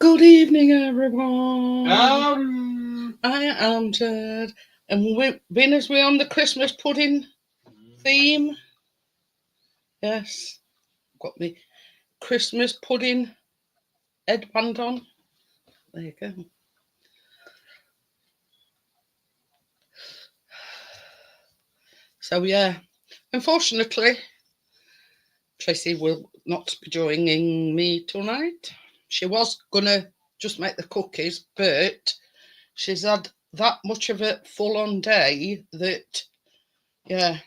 Good evening, everyone. I Um, am Jed, and being as we're on the Christmas pudding theme, yes, got me Christmas pudding headband on. There you go. So yeah, unfortunately, Tracy will not be joining me tonight. She was gonna just make the cookies, but she's had that much of a full-on day that, yeah,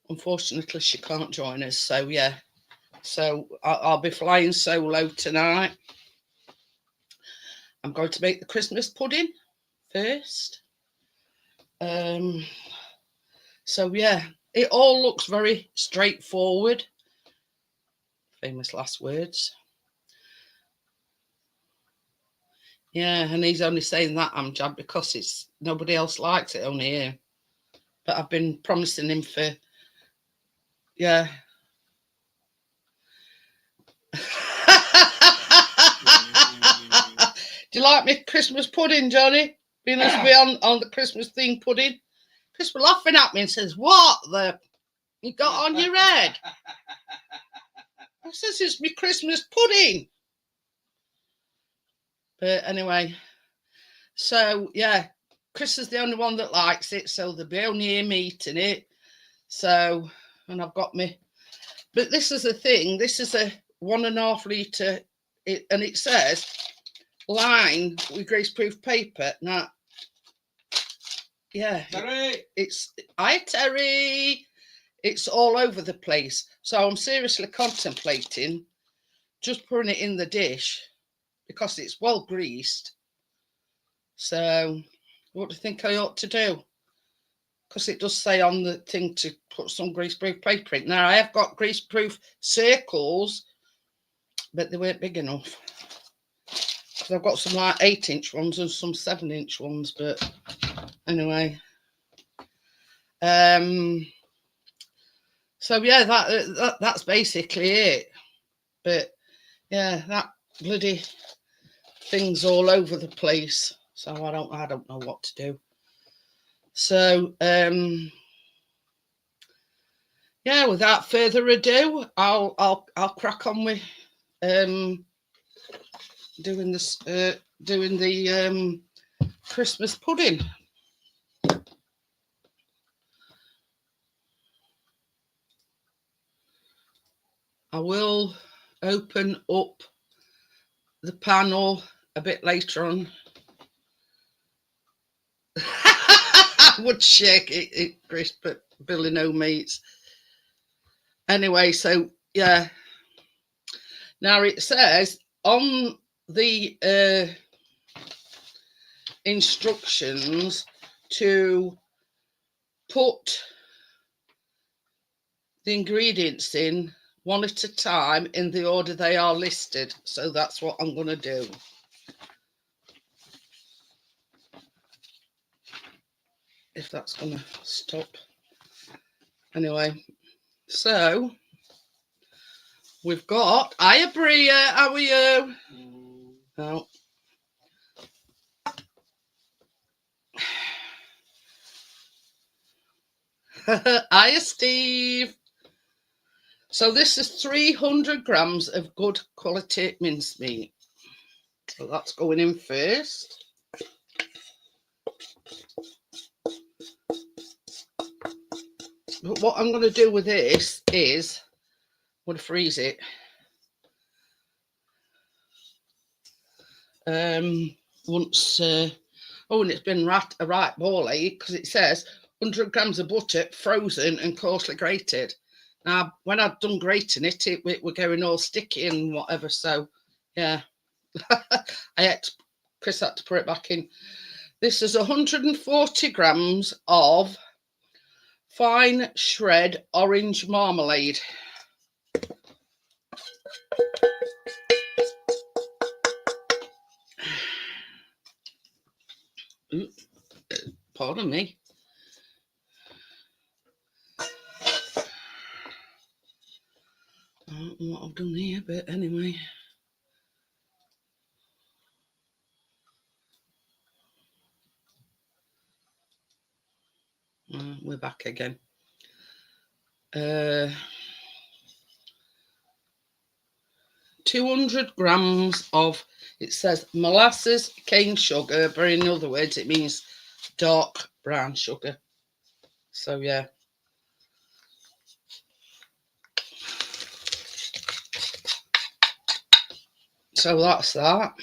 unfortunately she can't join us. So yeah, so I'll be flying solo tonight. I'm going to make the Christmas pudding first. Um, so yeah, it all looks very straightforward. Famous last words. Yeah, and he's only saying that, Amjad, because it's nobody else likes it, only you. But I've been promising him for, yeah. Do you like me Christmas pudding, Johnny? Being as we on the Christmas theme pudding. Chris was laughing at me and says, "What the you got on your head?" I says, "It's me Christmas pudding." But anyway, so yeah, Chris is the only one that likes it, so there'll be only him eating it. So, and I've got me. But this is a thing. This is a 1.5 litre, and it says lined with greaseproof paper. Now, yeah, Terry. it's hi Terry. It's all over the place. So I'm seriously contemplating just putting it in the dish because it's well greased. So what do you think I ought to do? Because it does say on the thing to put some greaseproof paper in. Now I have got greaseproof circles, but they weren't big enough. Because I've got some like 8-inch ones and some 7-inch ones, but anyway. So yeah, that's basically it. But yeah, that bloody thing's all over the place. So I don't know what to do. So yeah, without further ado, I'll crack on with doing this doing the Christmas pudding. I will open up the panel a bit later on. I would shake it, Chris, but Billy no meats. Anyway, so yeah. Now it says on the instructions to put the ingredients in one at a time in the order they are listed. So that's what I'm going to do. If that's going to stop. Anyway, so we've got hiya Bria, how are you? Oh. Hiya Steve. So this is 300 grams of good quality mincemeat. So that's going in first. But what I'm going to do with this is I'm going to freeze it. Once and it's been a right ball ache because it says 100 grams of butter frozen and coarsely grated. Now when I'd done grating it were going all sticky and whatever, so yeah. Chris had to put it back in. This is 140 grams of fine shred orange marmalade. Ooh, pardon me. I don't know what I've done here, but anyway. We're back again. 200 grams of, it says molasses, cane sugar, but in other words, it means dark brown sugar. So, yeah. So that's that.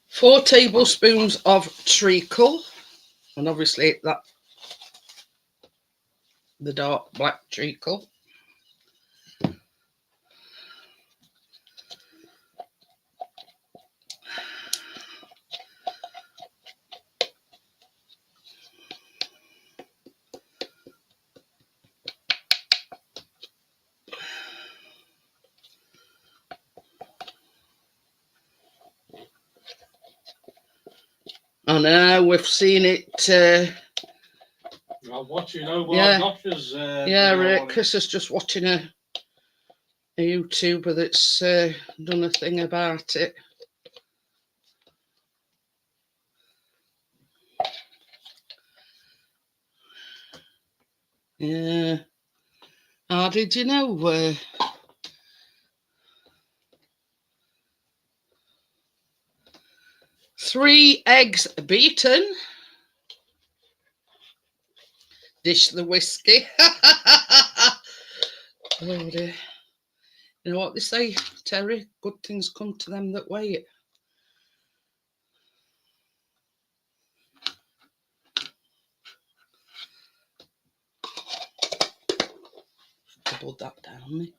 Four tablespoons of treacle, and obviously that the dark black treacle. I know, we've seen it. I'm watching Gosh's. Chris is just watching a YouTuber that's done a thing about it. Yeah. How did you know? 3 eggs beaten. Dish the whiskey. Oh dear. You know what they say, Terry? Good things come to them that wait. Double that down.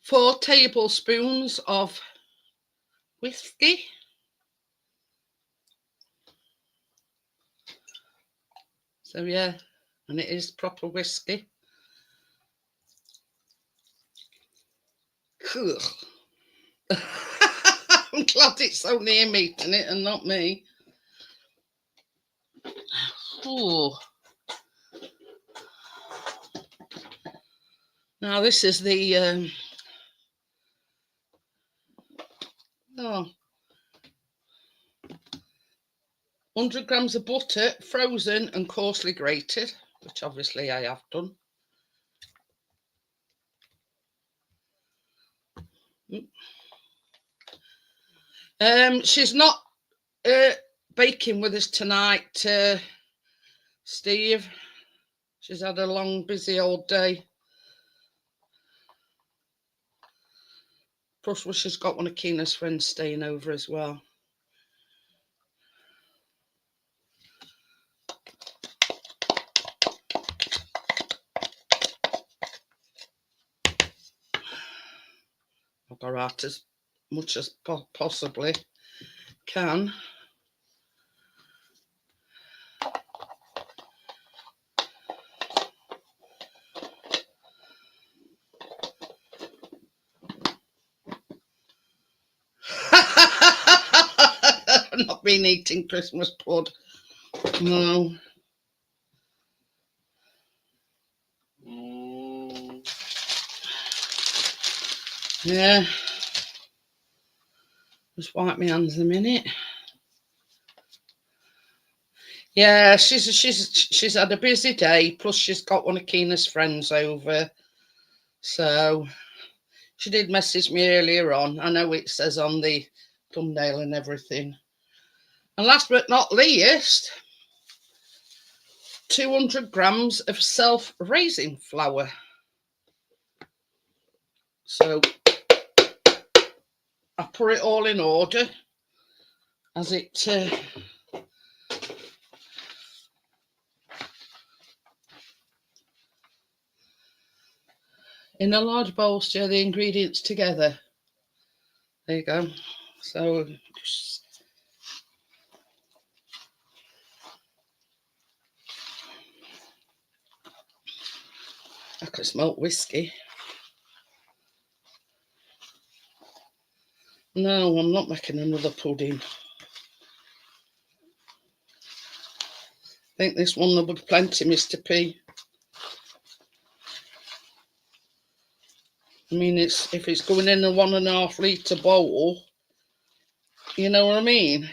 4 tablespoons of whisky. So yeah, and it is proper whisky. I'm glad it's only him eating it and not me. Oh. Now this is the 100 grams of butter, frozen and coarsely grated, which obviously I have done. She's not baking with us tonight, Steve. She's had a long, busy old day. Plus, she's got one of Keena's friends staying over as well. I'll go out as much as possibly can. I've not been eating Christmas pud. No. Yeah. Just wipe my hands a minute. Yeah, she's had a busy day. Plus, she's got one of Keena's friends over. So she did message me earlier on. I know it says on the thumbnail and everything. And last but not least, 200 grams of self-raising flour. So I put it all in order as it in a large bowl, stir the ingredients together. There you go. So I can smell whiskey. No, I'm not making another pudding. I think this one will be plenty, Mr. P. I mean, if it's going in a 1.5 litre bowl, you know what I mean?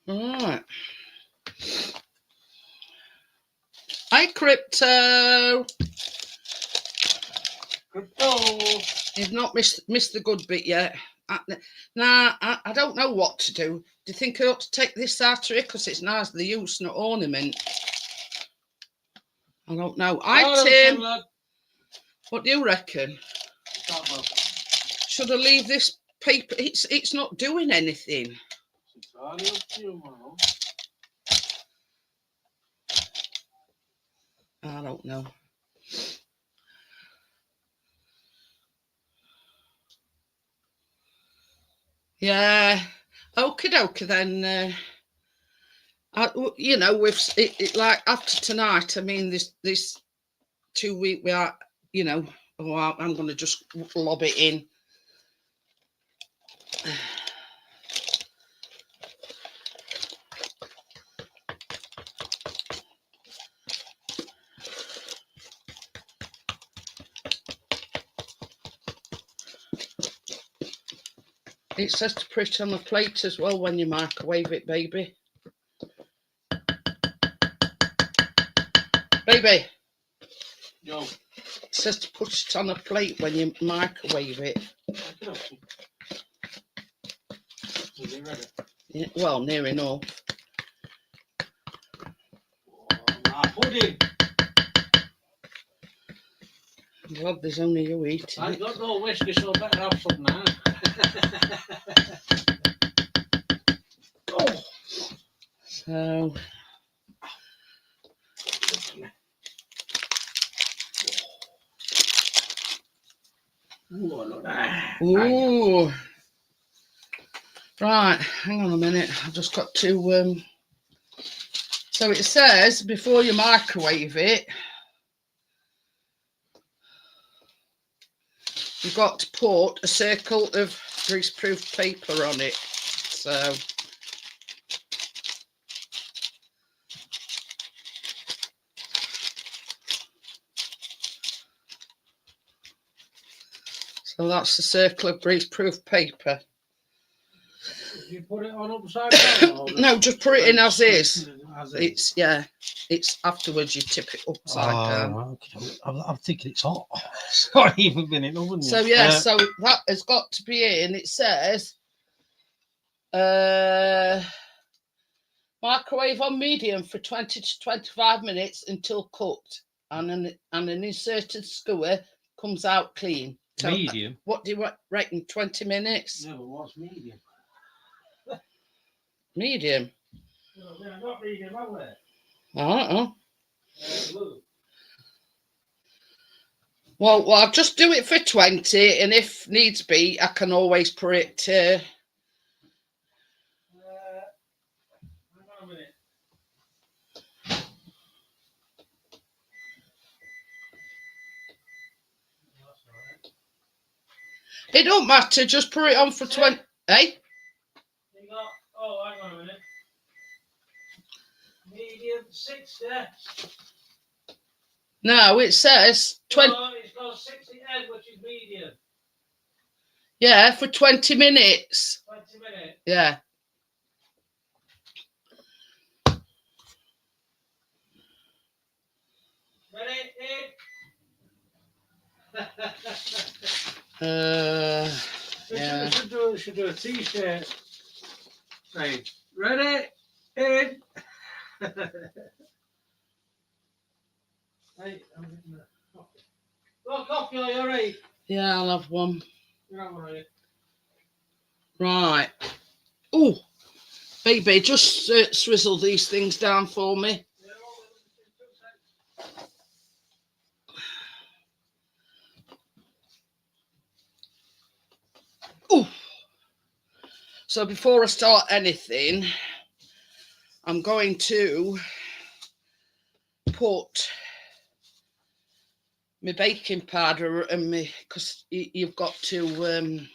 Right. Hi, Crypto. Crypto. You've not missed the good bit yet. I don't know what to do. Do you think I ought to take this out of it because it's nicely used, not ornament? I don't know. Hi, Tim. What do you reckon? Should I leave this paper? It's not doing anything. It's entirely up to you, Mum. I don't know. Yeah. Okie dokie then. You know, with it like after tonight, I mean, this 2 week we are, you know, I'm going to just lob it in. It says to put it on the plate as well when you microwave it, baby. Baby. Yo. It says to put it on a plate when you microwave it. Okay. Is it ready? Yeah, well, near enough. Pudding. I'm glad there's only you eating I it. got no whiskey, so I better have some now. Oh. So. Ooh. Right, hang on a minute. I've just got to. So it says before you microwave it, you've got to put a circle of greaseproof paper on it. So. So that's the circle of greaseproof paper. You put it on upside down? No, just put it in as is. It's it's afterwards you tip it upside down. Okay. I'm thinking it's hot. It's not even been in oven yet. So so that has got to be in. It says microwave on medium for 20 to 25 minutes until cooked, and an inserted skewer comes out clean. Medium? What do you reckon? 20 minutes? Yeah, but what's medium? Medium? No, they're not medium, are they? I don't know. Blue. Well, I'll just do it for 20, and if needs be, I can always put it. Hang on a minute. It don't matter. Just put it on for 20. Hey. Hang on a minute. Medium 60. No, it says 20. No, it's got 60 egg, which is medium. Yeah, for 20 minutes. 20 minutes. Yeah. Ready? Yeah. Should do a t-shirt. Say, ready? In. Hey, I'm getting the coffee. Got coffee, are you alright? Yeah, I'll have one. You're not worried. Right. Oh, Baby, just swizzle these things down for me. Ooh. So before I start anything, I'm going to put my baking powder and me, because you've got to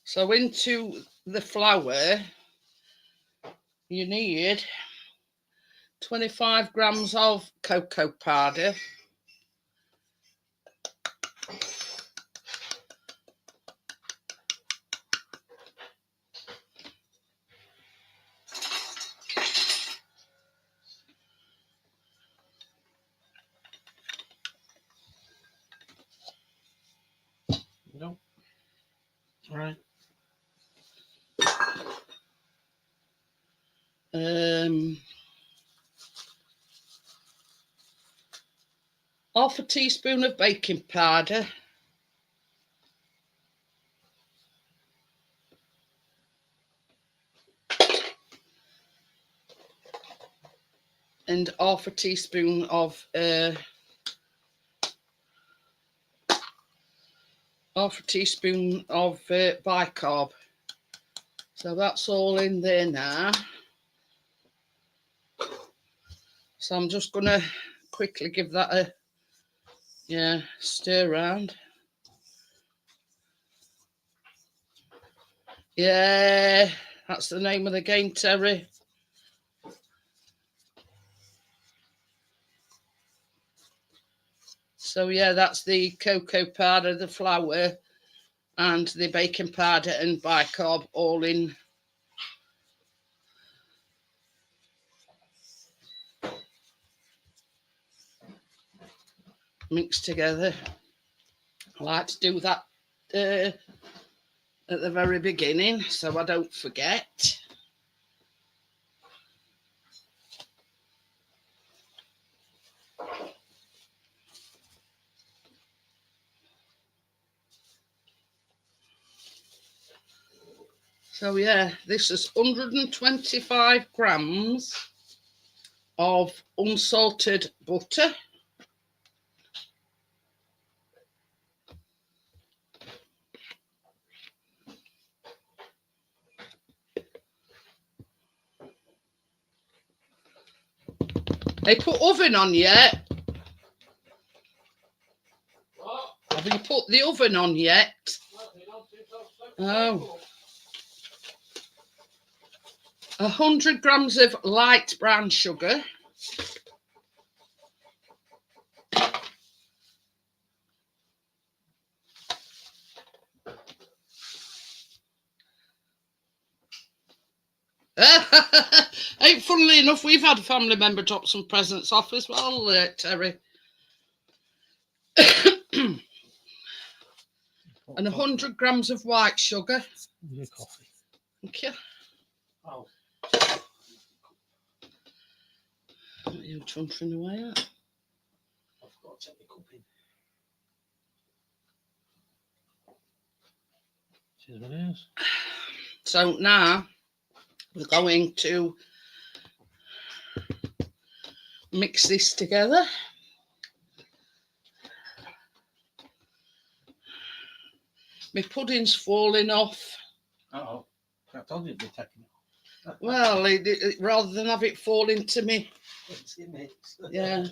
so into the flour you need 25 grams of cocoa powder, No. Right. half a teaspoon of baking powder, and half a teaspoon of bicarb. So that's all in there now. So I'm just gonna quickly give that a stir around. Yeah, that's the name of the game, Terry. So yeah, that's the cocoa powder, the flour, and the baking powder and bicarb all in. Mixed together. I like to do that at the very beginning so I don't forget. So yeah, this is 125 grams of unsalted butter. They put oven on yet? What? Have you put the oven on yet? Oh. 100 grams of light brown sugar. Hey, funnily enough, we've had a family member drop some presents off as well, Terry. And 100 grams of white sugar. Your coffee. Thank you. Oh. What are you chuntering away at? I've got to take the cup in. See what it is. So now we're going to mix this together. My pudding's falling off. Uh-oh. I told you it'd be taking it off. Well, rather than have it fall into me. It's in mix. Yeah.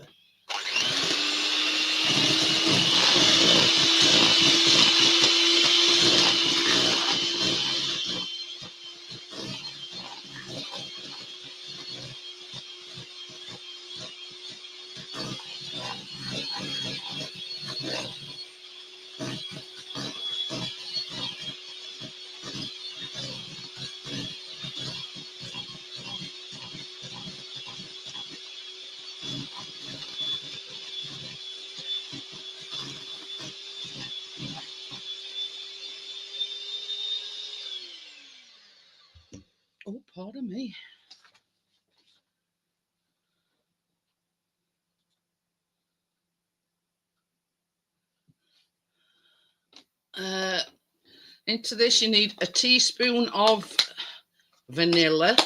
Oh, pardon me. Into this you need a teaspoon of vanilla.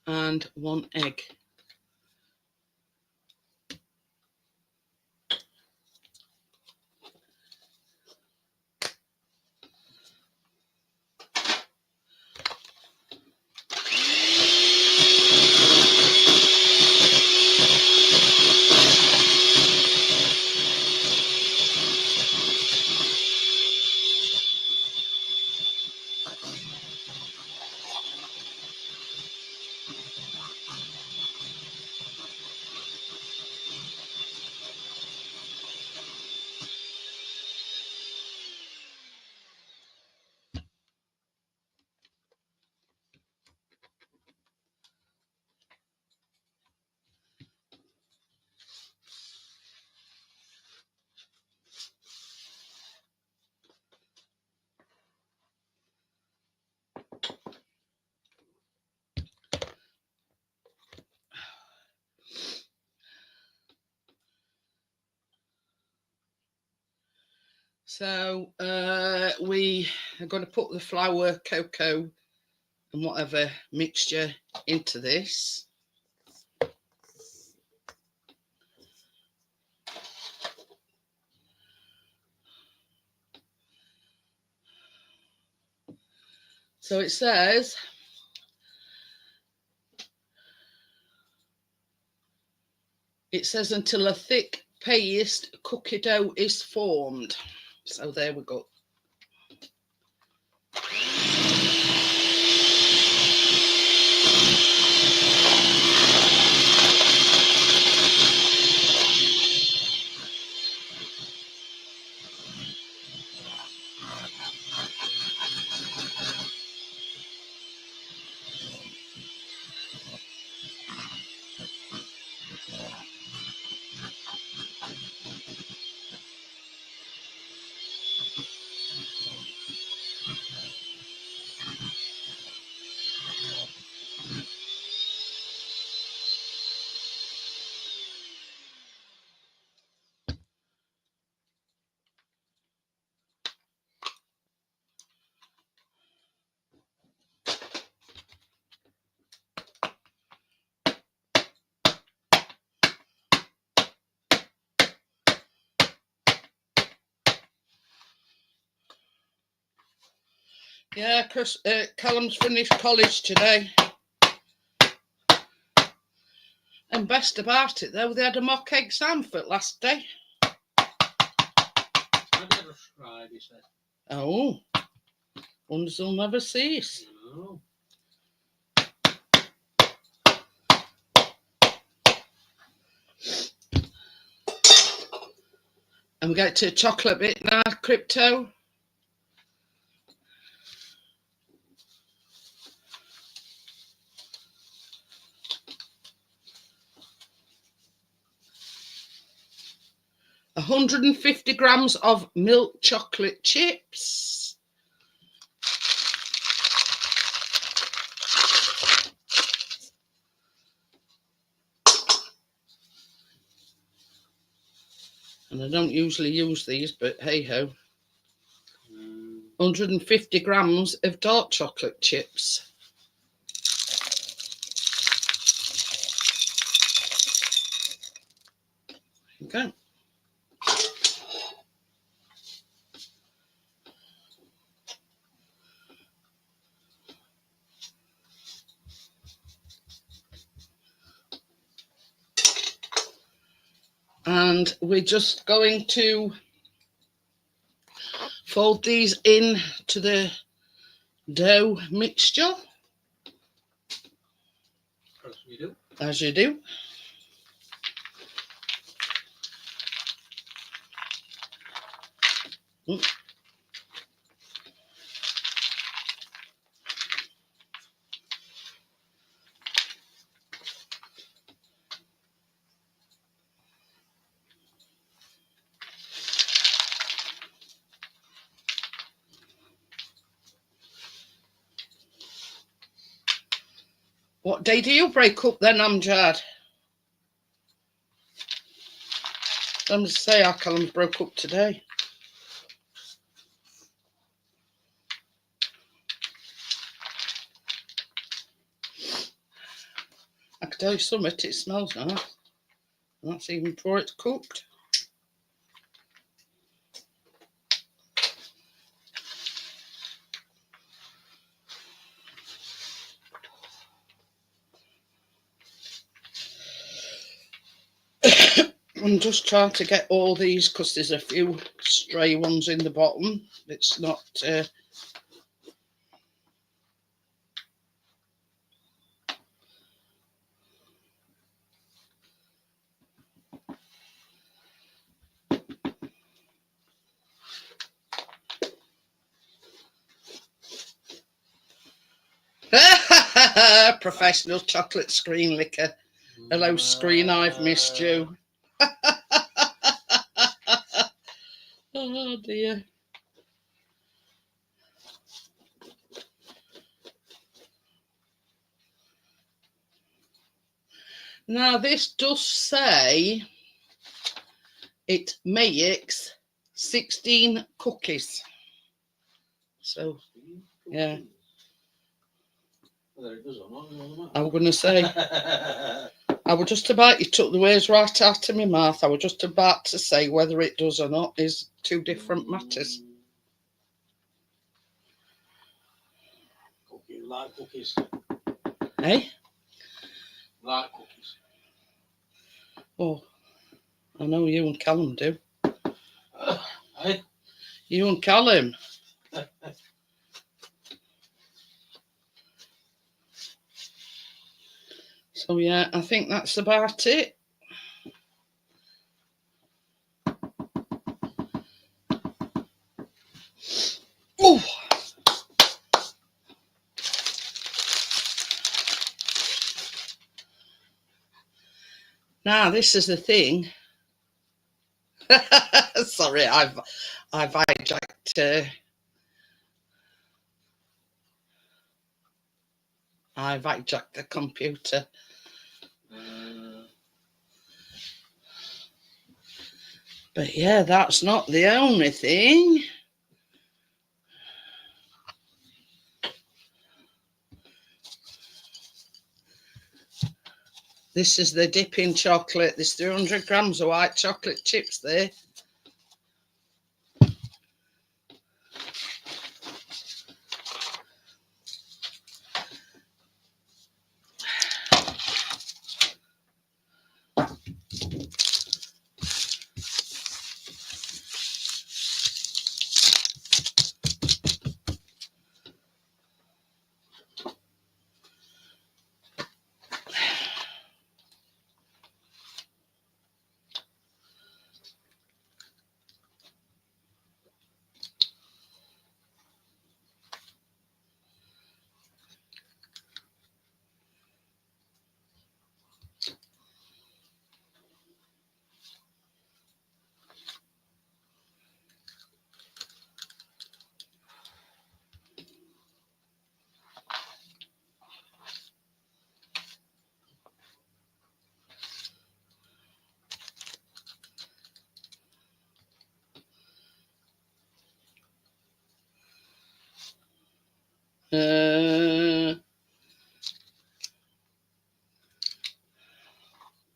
And 1 egg. So we are going to put the flour, cocoa and whatever mixture into this. So it says until a thick paste cookie dough is formed. So there we go. Yeah, Chris, Callum's finished college today. And best about it, though, they had a mock exam for last day. I did a scribe, he said. Oh, wonders will never cease. No. And we get to a chocolate bit now, Crypto. A 150 grams of milk chocolate chips. And I don't usually use these, but hey ho. 150 grams of dark chocolate chips. Okay. And we're just going to fold these in to the dough mixture. As we do. As you do. What day do you break up then, Amjad? I'm just say our Callum's broke up today. I can tell you something, it smells nice. And that's even before it's cooked. I'm just trying to get all these because there's a few stray ones in the bottom. It's not... Professional chocolate screen licker. Hello, screen, I've missed you. Oh dear. Now this does say it makes 16 cookies. So, yeah. I was going to say, I was just about, you took the words right out of my mouth. I was just about to say whether it does or not is two different matters. Like cookies. Eh? Like cookies. Oh, I know you and Callum do. Hey? You and Callum. So yeah, I think that's about it. Oh. Now this is the thing. Sorry, I've hijacked. I've hijacked the computer. But yeah, that's not the only thing. This is the dipping chocolate. There's 300 grams of white chocolate chips there.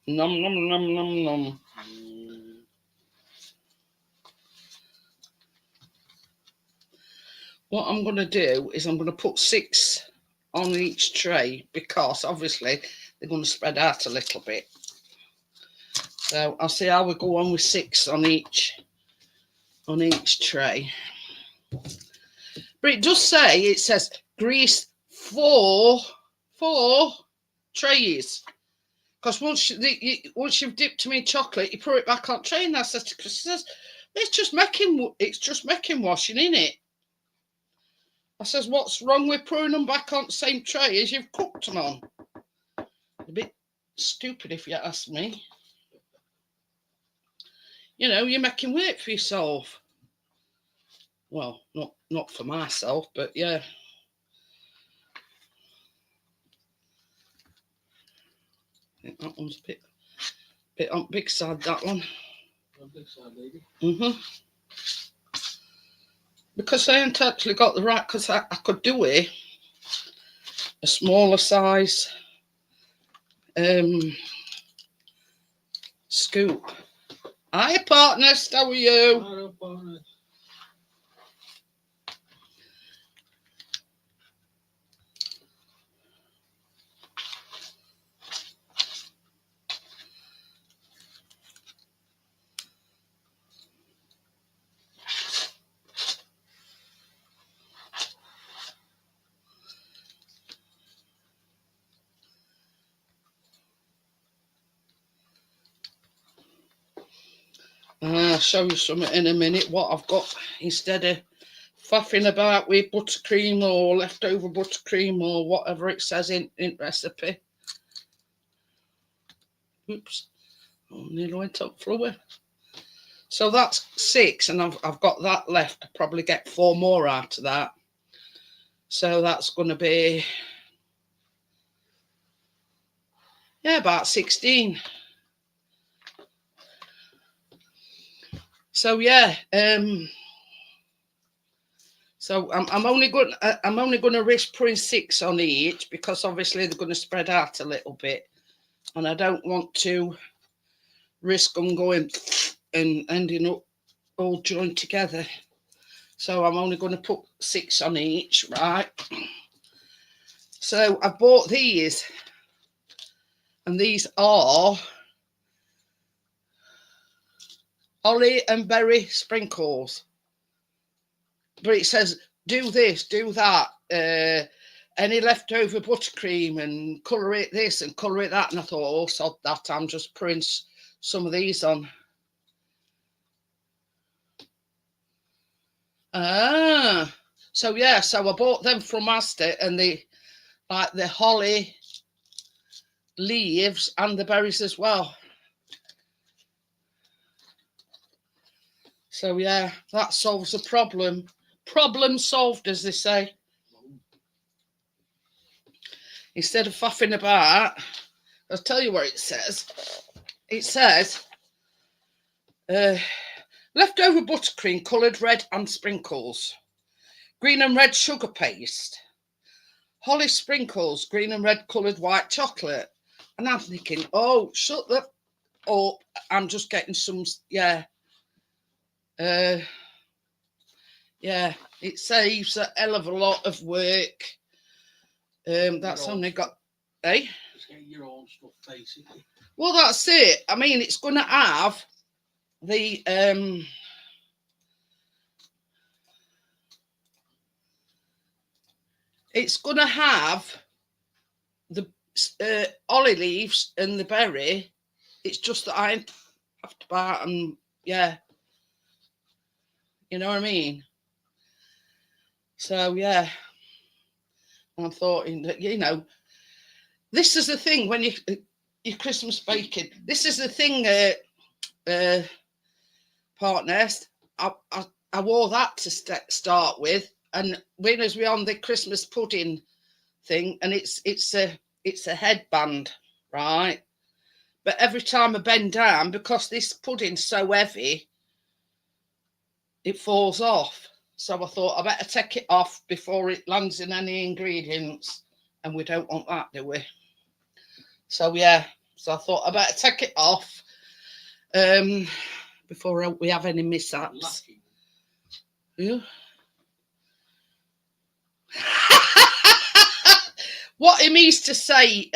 Nom nom nom nom nom. What I'm going to do is I'm going to put 6 on each tray because obviously they're going to spread out a little bit. So I'll see how we go on with 6 on each tray. But it does say, it says grease 4 trays. Because once you've dipped them in chocolate, you put it back on tray, and that's it. Says it's just making washing, in it. I says, what's wrong with pouring them back on the same tray as you've cooked them on? A bit stupid, if you ask me. You know, you're making work for yourself. Well, not for myself, but yeah. That one's a bit on big side, that one. On big side, lady. Because I ain't actually got the right, because I could do it a smaller size scoop. Hi, partners, how are you? Hello, partner. I'll show you something in a minute, what I've got instead of faffing about with buttercream or leftover buttercream or whatever it says in recipe. Oops, oh, nearly went up fluid. So that's 6, and I've got that left. I'll probably get 4 more out of that. So that's going to be, yeah, about 16. So yeah, so I'm only going to risk putting 6 on each, because obviously they're going to spread out a little bit, and I don't want to risk them going and ending up all joined together. So I'm only going to put 6 on each, right? So I bought these, and these are holly and berry sprinkles. But it says, do this, do that, any leftover buttercream, and colour it this and colour it that. And I thought, oh, sod that, I'm just putting some of these on. So yeah, so I bought them from Asda, and the holly leaves and the berries as well. So yeah, that solves the problem. Problem solved, as they say. Instead of faffing about, I'll tell you what it says. It says, leftover buttercream coloured red and sprinkles. Green and red sugar paste. Holly sprinkles, green and red coloured white chocolate. And I'm thinking, oh, shut the up. I'm just getting some, yeah. Yeah, it saves a hell of a lot of work. That's only got, eh? Just get your own stuff, basically. Well, that's it. I mean, it's going to have the it's going to have the holly leaves and the berry. It's just that I have to buy them. Yeah, you know what I mean. So yeah, I'm thought, you know, this is the thing when you Christmas baking. This is the thing, partners. I wore that to start with, and when as we on the Christmas pudding thing, and it's a headband, right? But every time I bend down, because this pudding's so heavy, it falls off. So I thought I better take it off before it lands in any ingredients, and we don't want that, do we? So yeah, so I thought I better take it off before we have any mishaps. Yeah. What he means to say,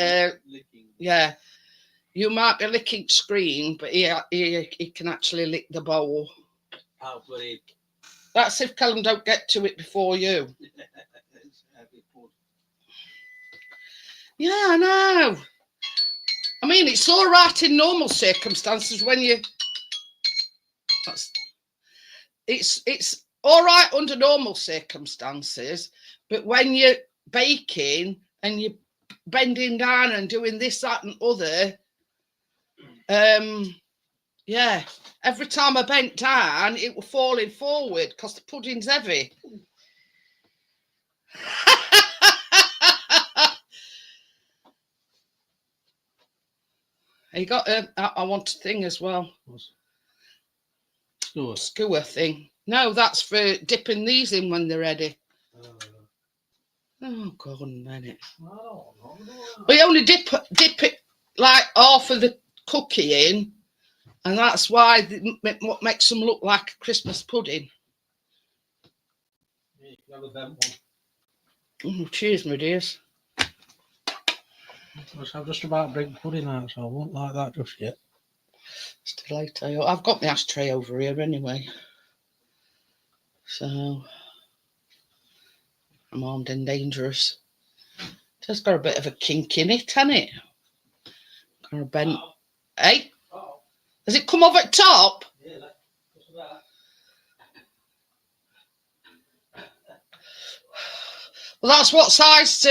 yeah, you might be licking screen, but he can actually lick the bowl. That's if Callum don't get to it before you. Yeah, I know. I mean, it's all right in normal circumstances when you. It's all right under normal circumstances, but when you're baking and you're bending down and doing this, that, and other, yeah. Every time I bent down, it was falling forward because the pudding's heavy. You got I want a thing as well. Skewer. Skewer thing. No, that's for dipping these in when they're ready. Oh, God, a minute. I don't know. We only dip it like half of the cookie in, and that's why what makes them look like a Christmas pudding. Yeah, you can have a bent one. Oh, cheers, my dears. I'm just about to bring pudding out, so I won't like that just yet. Still later. I've got my ashtray over here anyway. So I'm armed and dangerous. Just got a bit of a kink in it, hasn't it? Got a bent. Hey? Oh. Has it come over the top? Yeah, what's that? Well, that's what size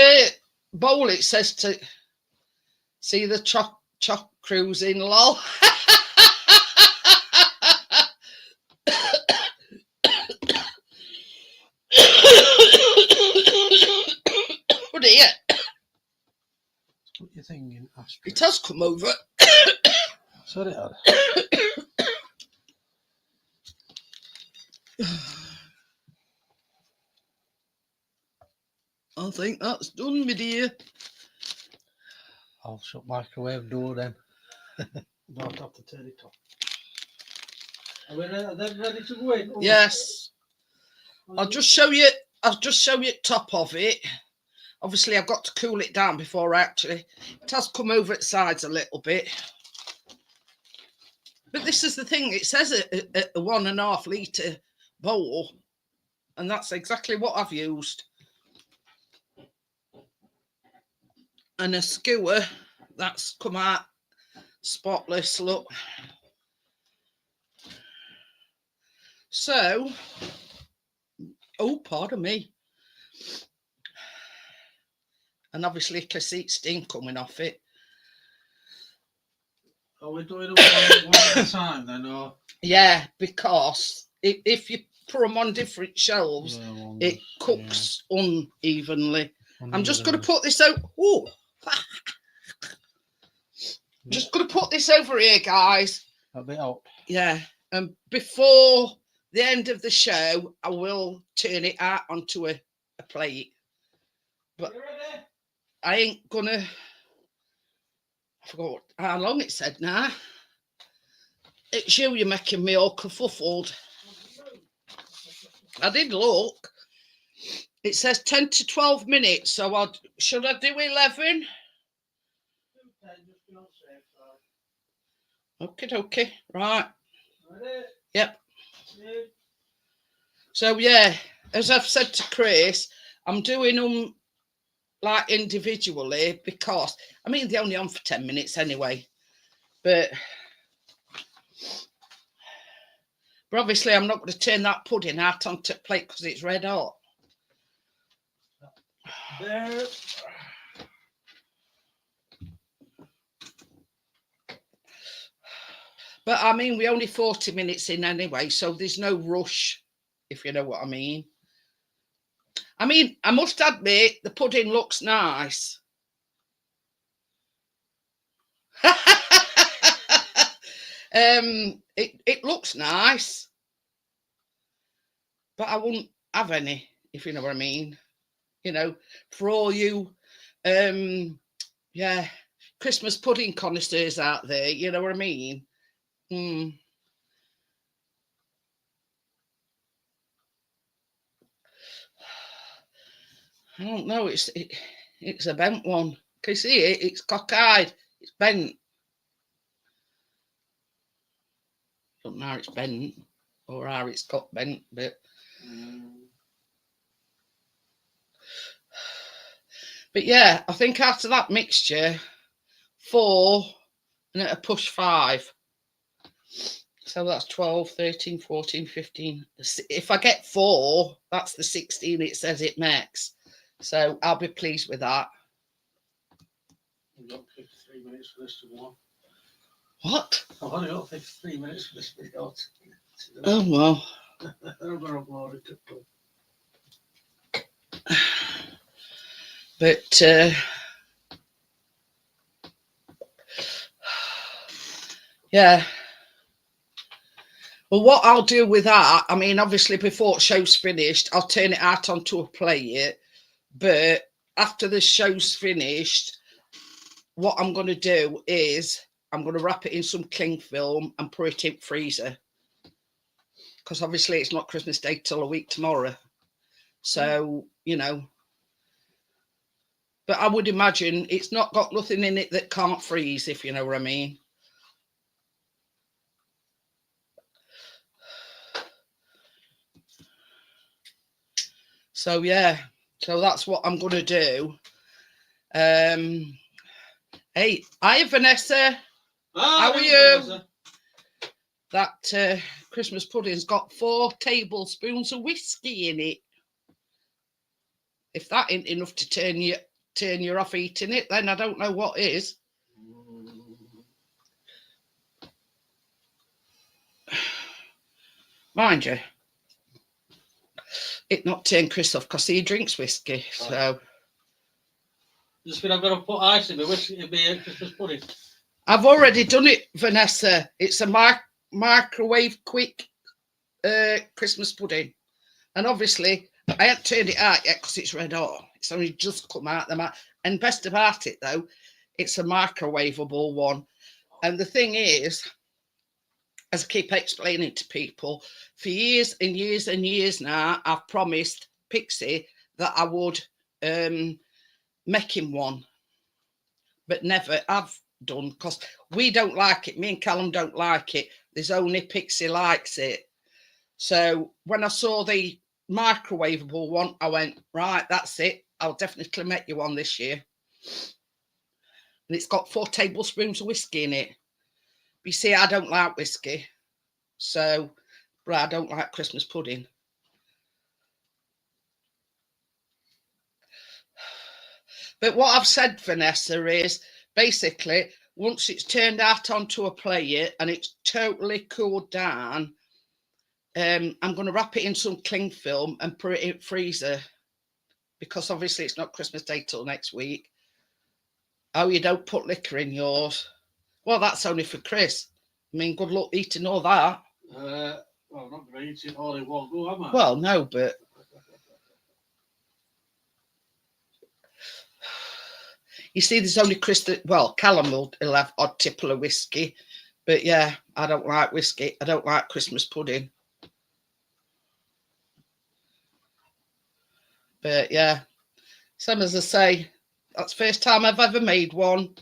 bowl it says to see the choc cruising, lol. Oh dear. Put your thing in ashtray. It has come over. Sorry, it had. I think that's done, my dear. I'll shut microwave door then. Don't have to turn it off. Are they ready to go in? Yes. I'll just show you the top of it. Obviously, I've got to cool it down before it has come over its sides a little bit. But this is the thing, it says a 1.5 litre bowl, and that's exactly what I've used. And a skewer that's come out spotless, look. So, oh, pardon me. And obviously cassette steam coming off it. Are we doing them one at a time then, or? Yeah, because if you put them on different shelves, it cooks unevenly. I'm just going to put this out. Oh, just going to put this over here, guys. A bit out. Yeah, and before the end of the show, I will turn it out onto a plate. But I ain't gonna. I forgot how long it said now. It's you're making me all kerfuffled. I did look. It says 10 to 12 minutes, so should I do 11? Okay, right. Yep. So yeah, as I've said to Chris, I'm doing them like individually because I mean they're only on for 10 minutes anyway. But obviously I'm not going to turn that pudding out onto the plate because it's red hot. There. But I mean, we're only 40 minutes in anyway, so there's no rush, if you know what I mean. I mean, I must admit, the pudding looks nice. It looks nice, but I wouldn't have any, if you know what I mean. You know, for all you, yeah, Christmas pudding connoisseurs out there, you know what I mean. I don't know. It's a bent one. Can you see it? It's cockeyed. It's bent. Don't know how it's bent or how it's got bent, but yeah, I think after that mixture, 4 and at a push 5. So that's 12, 13, 14, 15. If I get 4, that's the 16 it says it makes. So I'll be pleased with that. We've got 53 minutes for this to go on. What? I've only got 53 minutes for this video. Oh, well. I'm going to upload it to But Yeah. Well, what I'll do with that, I mean, obviously before the show's finished, I'll turn it out onto a plate. But after the show's finished, what I'm going to do is I'm going to wrap it in some cling film and put it in freezer. Because obviously it's not Christmas Day till a week tomorrow. So, you know. But I would imagine it's not got nothing in it that can't freeze, if you know what I mean. So, yeah. So that's what I'm going to do. Hey, hi, Vanessa. How are you? Vanessa. That Christmas pudding's got 4 tablespoons of whiskey in it. If that ain't enough to turn you off eating it, then I don't know what is. Mind you, it not turn Chris off because he drinks whiskey. Oh. So just when I'm going to put ice in my whiskey to be a Christmas pudding. I've already done it, Vanessa. It's a microwave quick Christmas pudding, and obviously I haven't turned it out yet because it's red hot. It's only just come out the and best about it though, it's a microwavable one. And the thing is, as I keep explaining to people, for years and years and years now, I've promised Pixie that I would make him one, but never have done because we don't like it. Me and Callum don't like it. There's only Pixie likes it. So when I saw the microwavable one, I went, right, that's it. I'll definitely make you one this year. And it's got 4 tablespoons of whiskey in it. But you see, I don't like whiskey. So, but I don't like Christmas pudding. But what I've said, Vanessa, is basically once it's turned out onto a plate and it's totally cooled down, I'm going to wrap it in some cling film and put it in freezer because obviously it's not Christmas Day till next week. Oh, you don't put liquor in yours? Well, that's only for Chris. I mean, good luck eating all that. Well, I'm not going to eat it all in one go, am I? Well, no, but you see, there's only Chris that, well, Callum will have odd tipple of whiskey. But yeah, I don't like whiskey. I don't like Christmas pudding. But yeah, same as I say, that's the first time I've ever made one.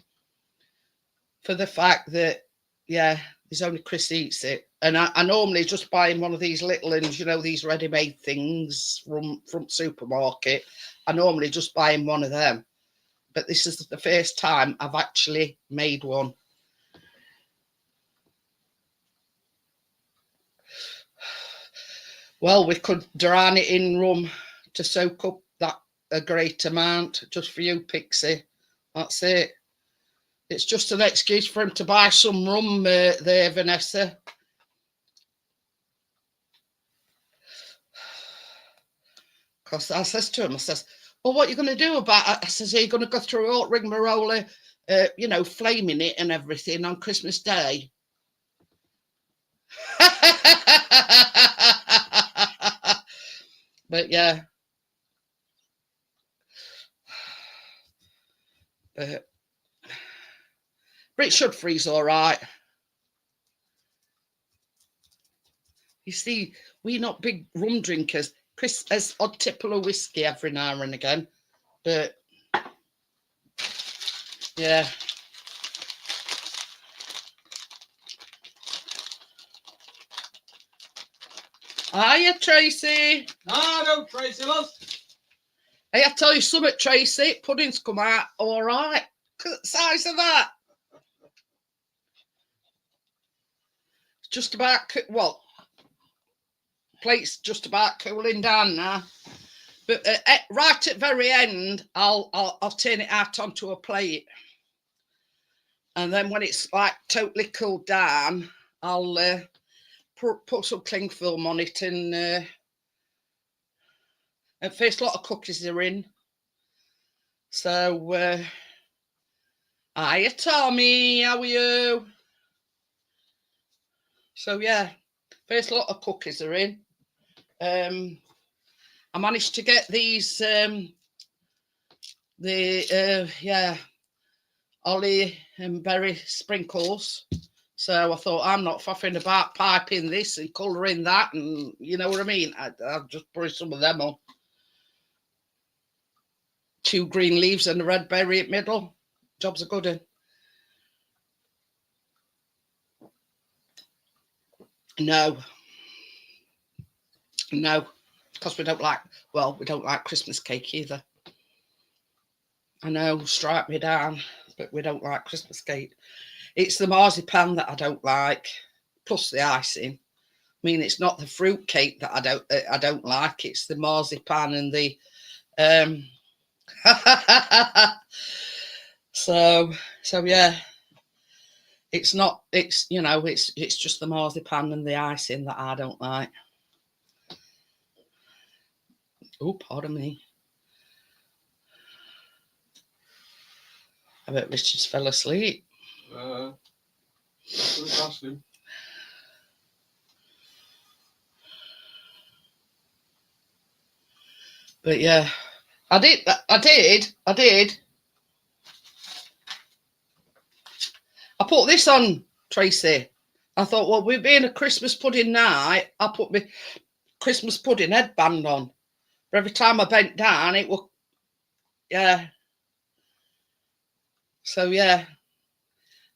For the fact that, yeah, there's only Chris eats it. And I normally just buy him one of these little ones, you know, these ready-made things from supermarket. I normally just buy him one of them. But this is the first time I've actually made one. Well, we could drown it in rum to soak up that a great amount just for you, Pixie. That's it. It's just an excuse for him to buy some rum there, Vanessa. Because I says to him, I says, well, what are you going to do about it? I says, are you going to go through all rigmarole, you know, flaming it and everything on Christmas Day? But yeah. But it should freeze all right. You see, we're not big rum drinkers. Chris has odd tipple of whiskey every now and again. But yeah. Hiya, Tracy. No, don't, Tracy, love. Hey, I tell you something, Tracy. Pudding's come out all right. Look at the size of that. It's just about, well, plate's just about cooling down now. But right at the very end, I'll turn it out onto a plate. And then when it's like totally cooled down, I'll put some cling film on it. And at first, a lot of cookies are in. So, hiya, Tommy. How are you? So yeah, first lot of cookies are in. I managed to get these holly and berry sprinkles. So I thought, I'm not faffing about piping this and colouring that, and you know what I mean. I'll just put some of them on. 2 green leaves and a red berry at middle. Job's a good one. No, because we don't like Christmas cake either. I know, strike me down, but we don't like Christmas cake. It's the marzipan that I don't like, plus the icing. I mean, it's not the fruit cake that I don't like. It's the marzipan and the so yeah. It's not. It's It's just the marzipan and the icing that I don't like. Oh, pardon me. I bet Richard's fell asleep. Ask him. But yeah, I did. I put this on, Tracy. I thought, well, we're being a Christmas pudding night. I put my Christmas pudding headband on. But every time I bent down, it was, yeah. So yeah,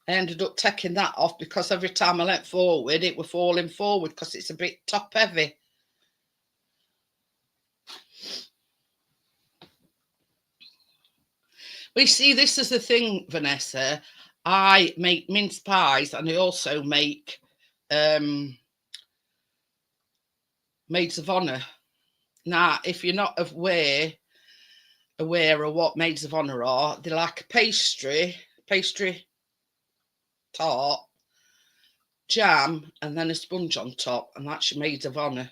I ended up taking that off because every time I leant forward, it was falling forward because it's a bit top heavy. We see, this is the thing, Vanessa. I make mince pies and I also make maids of honour. Now, if you're not aware of what maids of honour are, they're like a pastry tart, jam, and then a sponge on top, and that's your maids of honour.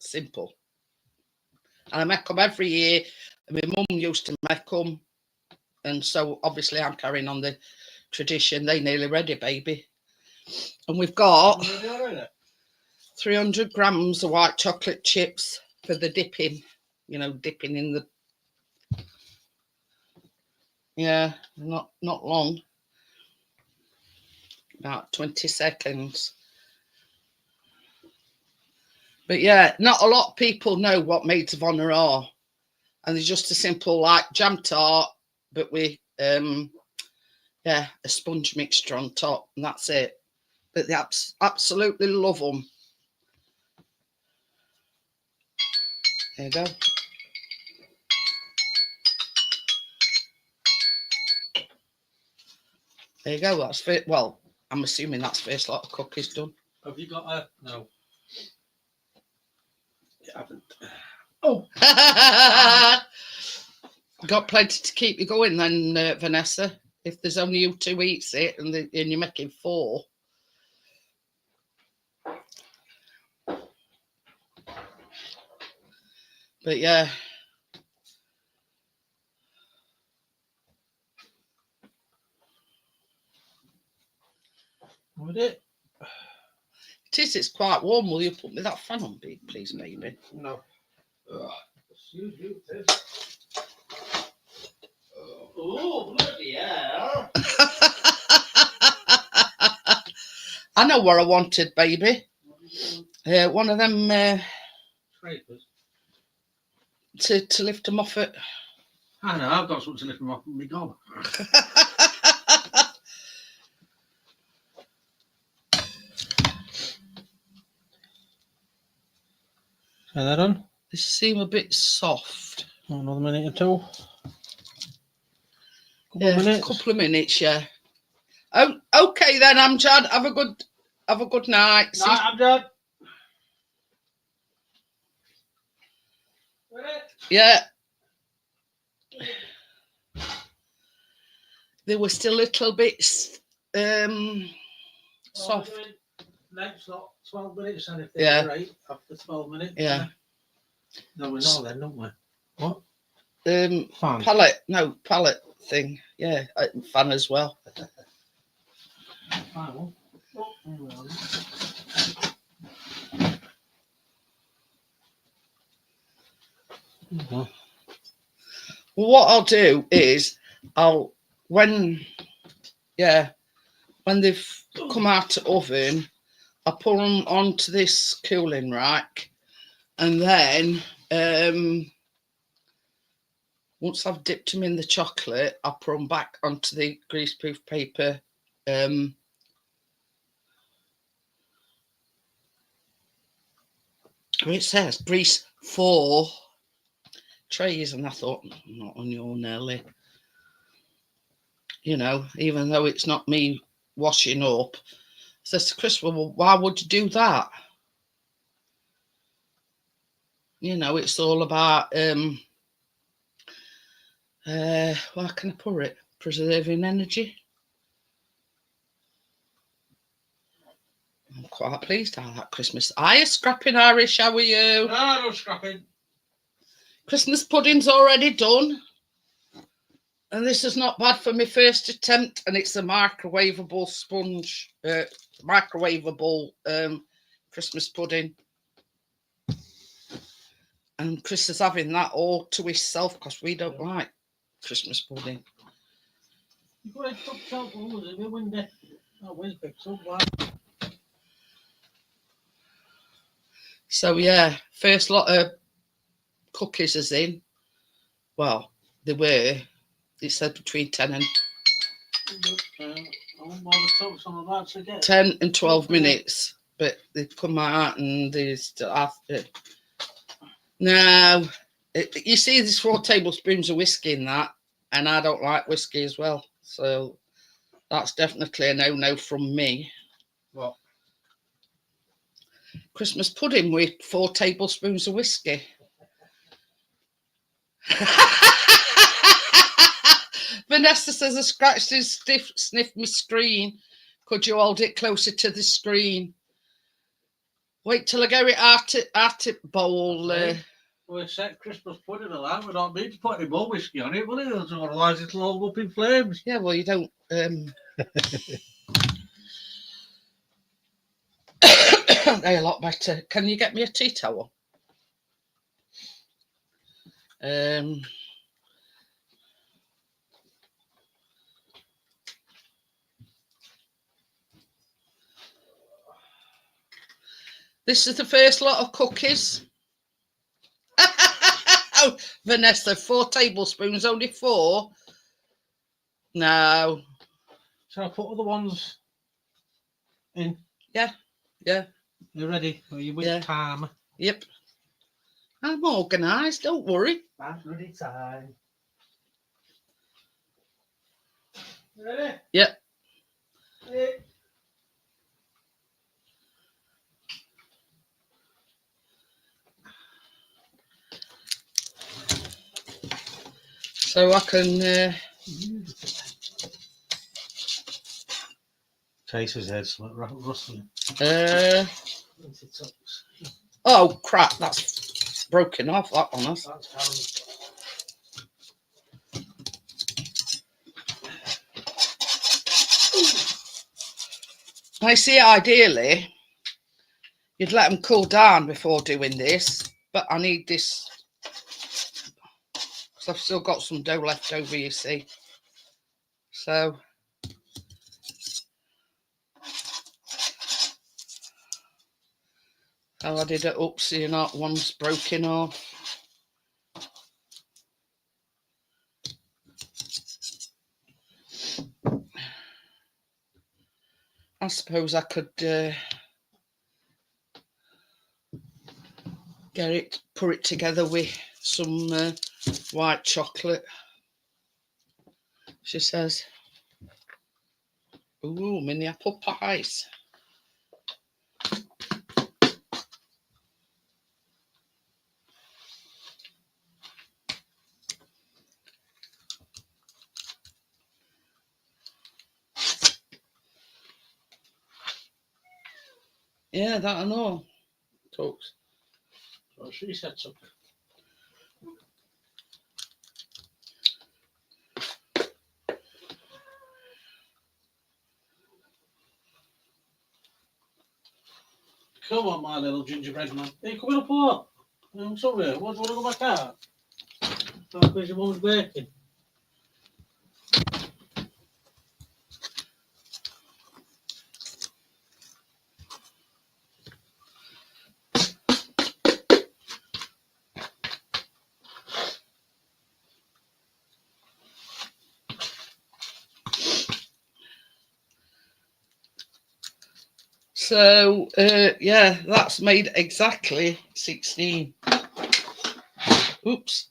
Simple. And I make them every year. My mum used to make them, and so obviously I'm carrying on the tradition. They nearly ready, baby. And we've got 300 grams of white chocolate chips for the dipping. Dipping in the, yeah, not long, about 20 seconds. But yeah, not a lot of people know what maids of honour are, and they're just a simple like jam tart, but with a sponge mixture on top, and that's it. But they absolutely love them. There you go. There you go. That's fit. Well, I'm assuming that's first lot of cookies done. Have you got a no? You haven't. Oh. Got plenty to keep you going then, Vanessa. If there's only you 2 eats it and you're making 4. But yeah. Would it? It is, it's quite warm. Will you put me that fan on, please, baby? No. Excuse you, it is. Oh, bloody hell. I know what I wanted, baby. One of them Scrapers. to lift them off it. I know, I've got something to lift them off and be gone. Turn that on. They seem a bit soft. Another minute or two. Couple of minutes, yeah. Oh, okay then, Amjad. Have a good night. Night, Amjad. Yeah. They were still a little bit soft. Next lot, 12 minutes, and if they're right after 12 minutes. Yeah. No, we know then, don't we? What? Fan. Pallet thing. Yeah, fan as well. Fine, well. Oh, Mhm. Well, what I'll do is when they've come out of oven, I'll put them onto this cooling rack, and then once I've dipped them in the chocolate, I'll put them back onto the greaseproof paper. It says grease 4 trays, and I thought, not on your Nelly. You know, even though it's not me washing up. I says to Chris, well, why would you do that? You know, it's all about, how can I put it? Preserving energy. I'm quite pleased how that Christmas. Hiya, Scrapping Irish, how are you? No scrapping. Christmas pudding's already done. And this is not bad for my first attempt, and it's a microwavable sponge, microwavable Christmas pudding. And Chris is having that all to himself because we don't like Christmas pudding. You've got a top shelf one, was it? The window. Oh, where's big so why? So yeah, first lot of cookies is in. Well, they were. It said between 10 and 10 and 12 minutes, but they've come out and they still after. Now, you see, there's 4 tablespoons of whiskey in that, and I don't like whiskey as well, so that's definitely a no-no from me. What? Christmas pudding with 4 tablespoons of whiskey. Vanessa says, I scratched and sniffed my screen. Could you hold it closer to the screen? Wait till I get it out it bowl. We set Christmas pudding alive. We don't need to put any more whiskey on it, will it? Otherwise it'll all go up in flames. Yeah, well, you don't. They're a lot better. Can you get me a tea towel? This is the first lot of cookies. Oh, Vanessa, 4 tablespoons, only 4. No. Shall I put other ones in? Yeah. You ready? Are you with Yeah. time? Yep. I'm organised, don't worry. That's ready time. You ready? Yep. Ready. So I can. Tracy's head's rustling. Oh crap! That's broken off. That one has. I see. Ideally, you'd let them cool down before doing this, but I need this because I've still got some dough left over. You see, so. Oh, I did it up, so you're not one's broken off. I suppose I could put it together with some white chocolate. She says, ooh, mini apple pies. Yeah, that I know. Talks. So she said something. Come on, my little gingerbread man. Hey, come up what? I'm sorry. What do you want to go back out? Where's your mum's bacon? So, yeah, that's made exactly 16. Oops.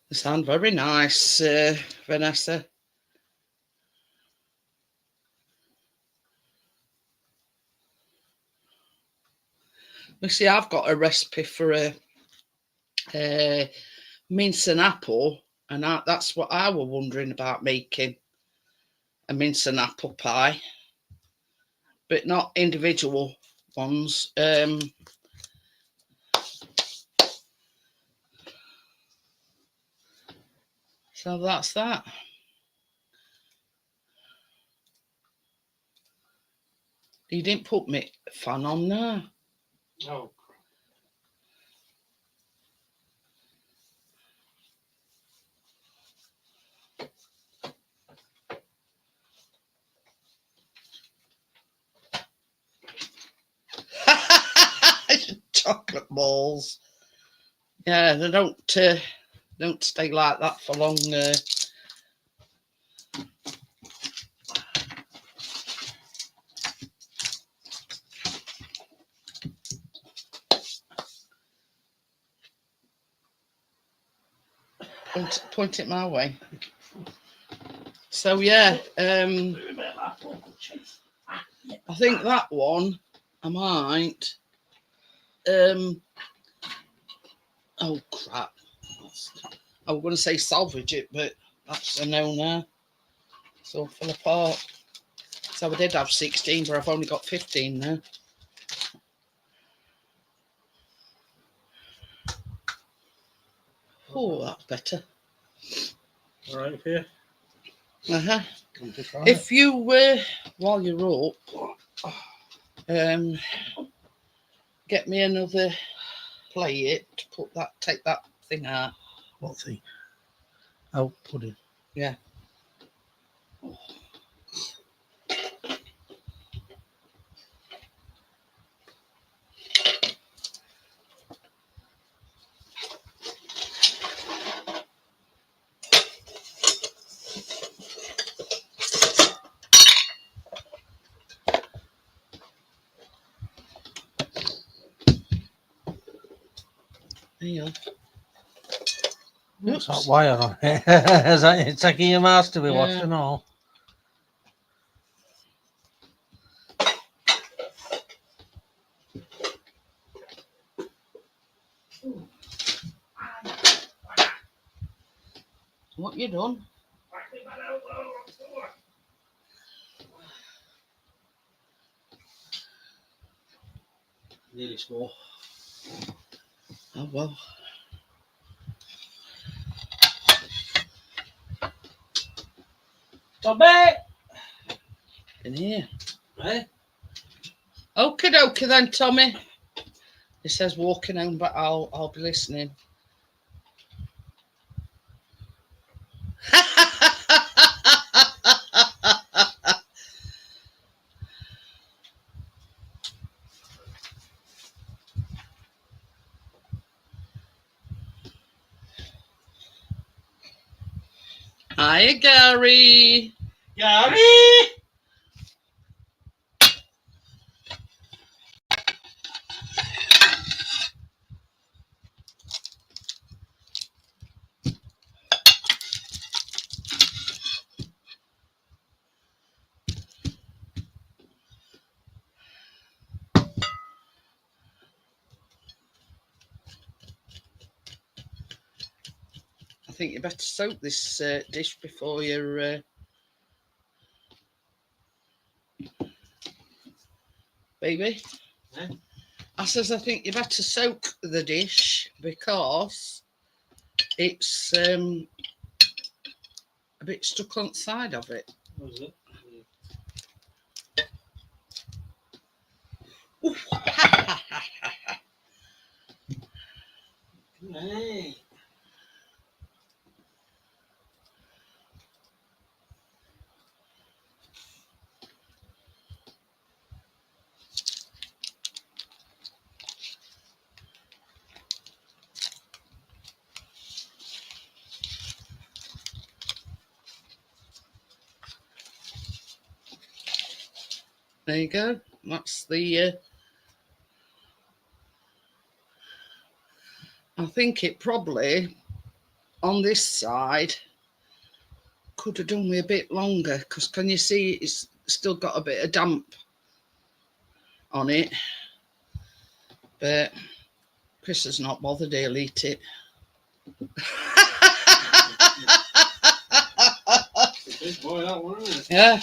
They sound very nice, Vanessa. You see, I've got a recipe for a mince and apple, and that's what I was wondering about making, a mince and apple pie, but not individual ones. So that's that. You didn't put me fan on there. Oh. Chocolate balls. Yeah, they don't stay like that for long. Point it my way. So yeah, I think that one I might. Oh crap! I was going to say salvage it, but that's a no now. It's all fell apart. So I did have 16, but I've only got 15 now. Oh, that's better. All right for you? If you while you're up, get me another plate to put that, take that thing out. What thing? Oh, pudding. Yeah. There. What's that wire on it? Is that you taking your mouse to be watching or? What you done? Nearly small. Oh well. Tommy! In here. Hey? Okie dokie then, Tommy. He says walking home, but I'll be listening. Hi, Gary. Gary! I think you better soak this dish before you're... Baby? Eh? I says I think you better soak the dish because it's a bit stuck on the side of it. What was it? Ooh. Hey. There you go. That's the. I think it probably on this side could have done me a bit longer because can you see it's still got a bit of damp on it, but Chris has not bothered. He'll eat it. Big boy, that one, isn't it? Yeah.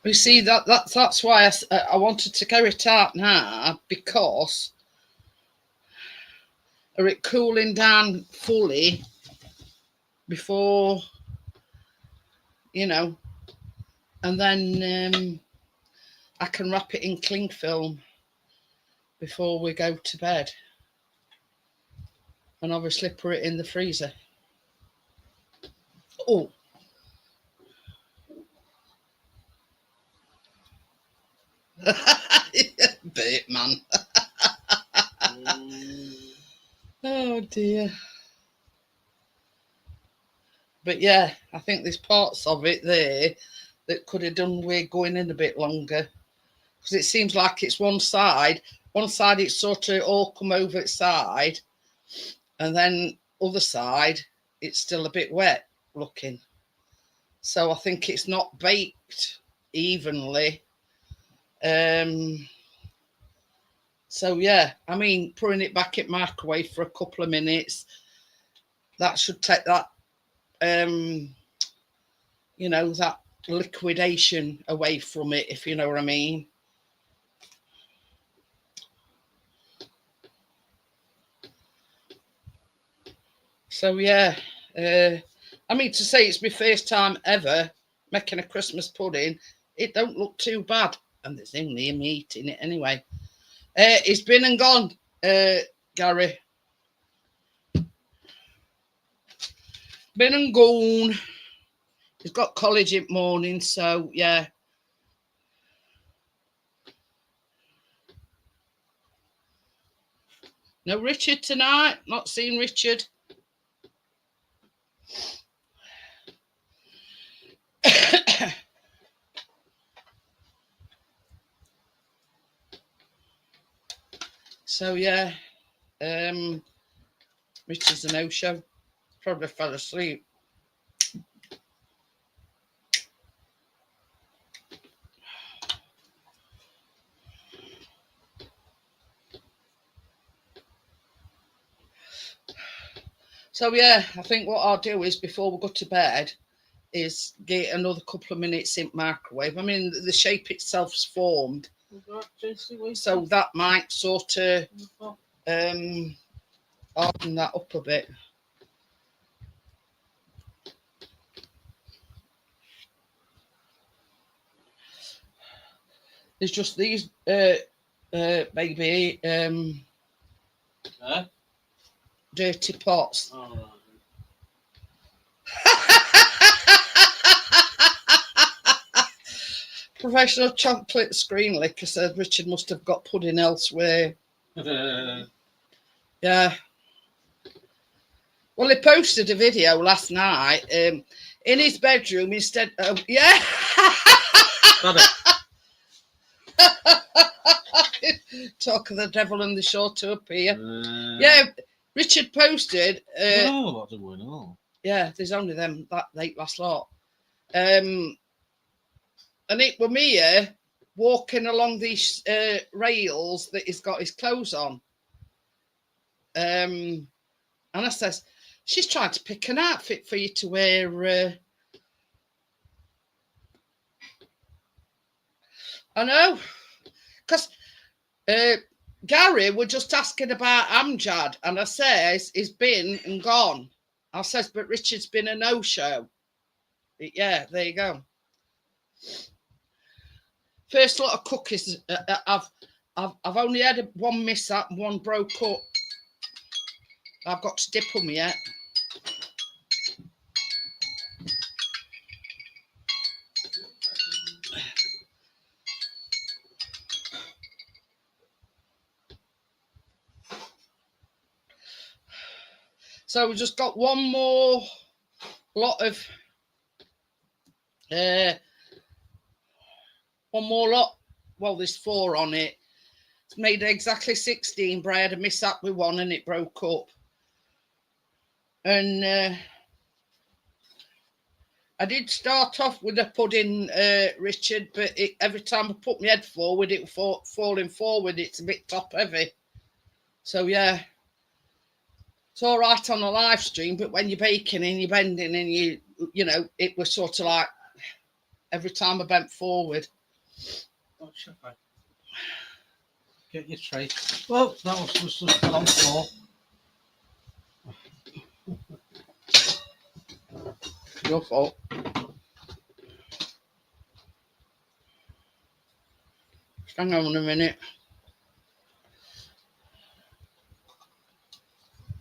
You see that's why I wanted to carry it out now, because are it cooling down fully before, you know, and then I can wrap it in cling film before we go to bed, and obviously put it in the freezer. Oh. Bit man. Oh dear. But yeah, I think there's parts of it there that could have done with going in a bit longer, because it seems like it's one side it's sort of all come over its side, and then other side it's still a bit wet looking, so I think it's not baked evenly. So yeah, I mean, putting it back in microwave for a couple of minutes, that should take that you know, that liquidation away from it, if you know what I mean. So yeah, I mean, to say it's my first time ever making a Christmas pudding, it don't look too bad, and there's only me eating it anyway. It's been and gone, Gary. Been and gone. He's got college in the morning, so yeah. No Richard tonight. Not seen Richard. So yeah, Richard's a no-show. Probably fell asleep. So yeah, I think what I'll do is before we go to bed is get another couple of minutes in microwave. I mean, the shape itself's formed, so that might sort of harden that up a bit. There's just these baby dirty pots. Oh, right. Professional chocolate screen licker said Richard must have got pudding elsewhere. Yeah. Well, he posted a video last night in his bedroom instead of, yeah. Talk of the devil and the short up here. Yeah, Richard posted. What's going on? Yeah, there's only them that late last lot. And it were me walking along these rails that he's got his clothes on. And I says, she's trying to pick an outfit for you to wear. I know, because Gary were just asking about Amjad, and I says he's been and gone. I says, but Richard's been a no-show. Yeah, there you go. first lot of cookies. I've only had one mishap and one broke up. I've got to dip them yet. So we've just got one more lot of one more lot. Well, there's 4 on it. It's made exactly 16, but I had a mishap with one and it broke up. And I did start off with a pudding, Richard, but every time I put my head forward, it was falling forward. It's a bit top heavy. So yeah, it's all right on a live stream, but when you're baking and you're bending and you know, it was sort of like every time I bent forward. Oh, shut up. Get your tray. Well, that was just on the floor. Your fault. Hang on a minute.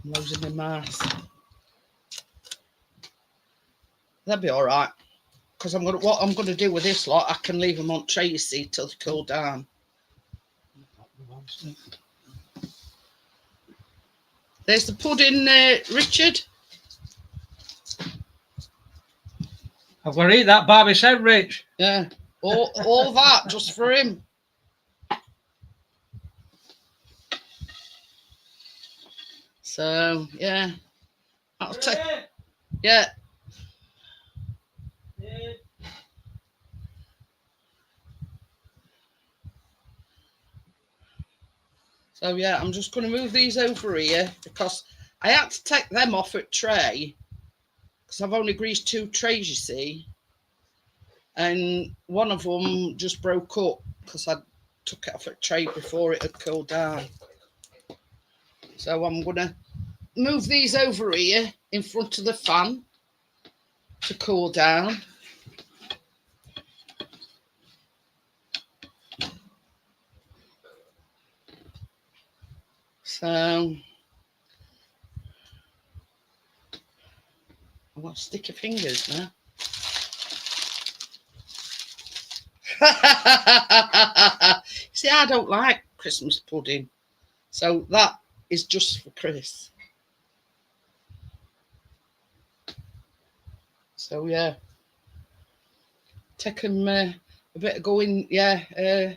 I'm losing my mask. That'll be all right. Because what I'm gonna do with this lot, I can leave them on Tracy till they cool down. There's the pudding, Richard. I've got to eat that Barbie said, Rich. Yeah, all that just for him. So yeah, I'll take. Yeah. So yeah, I'm just going to move these over here because I had to take them off at tray because I've only greased 2 trays, you see, and one of them just broke up because I took it off at tray before it had cooled down. So I'm going to move these over here in front of the fan to cool down. So I've got sticky fingers now. See, I don't like Christmas pudding, so that is just for Chris. So yeah, take him a bit of going, yeah,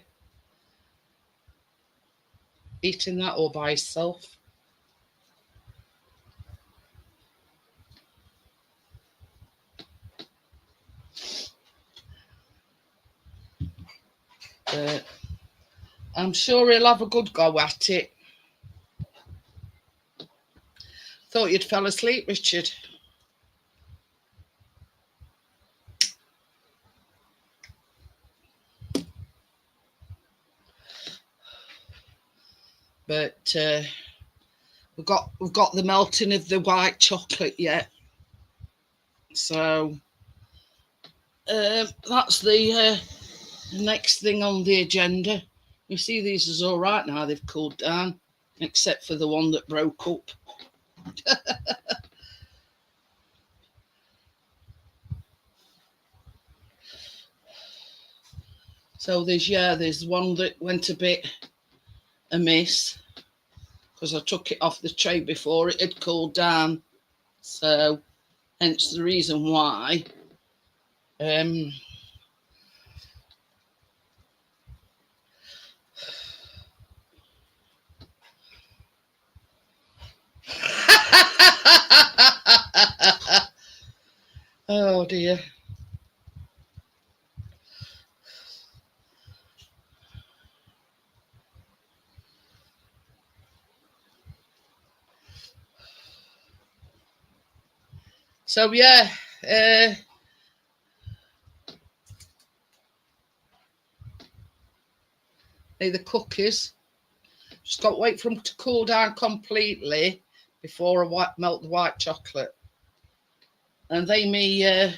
eating that all by himself. I'm sure he'll have a good go at it. Thought you'd fell asleep, Richard. But we've got the melting of the white chocolate yet. So that's the next thing on the agenda. You see, these is all right now. They've cooled down, except for the one that broke up. So there's one that went a bit amiss because I took it off the tray before it had cooled down. So hence the reason why. Oh dear. So yeah, the cookies. Just got to wait for them to cool down completely before I melt the white chocolate. And they may,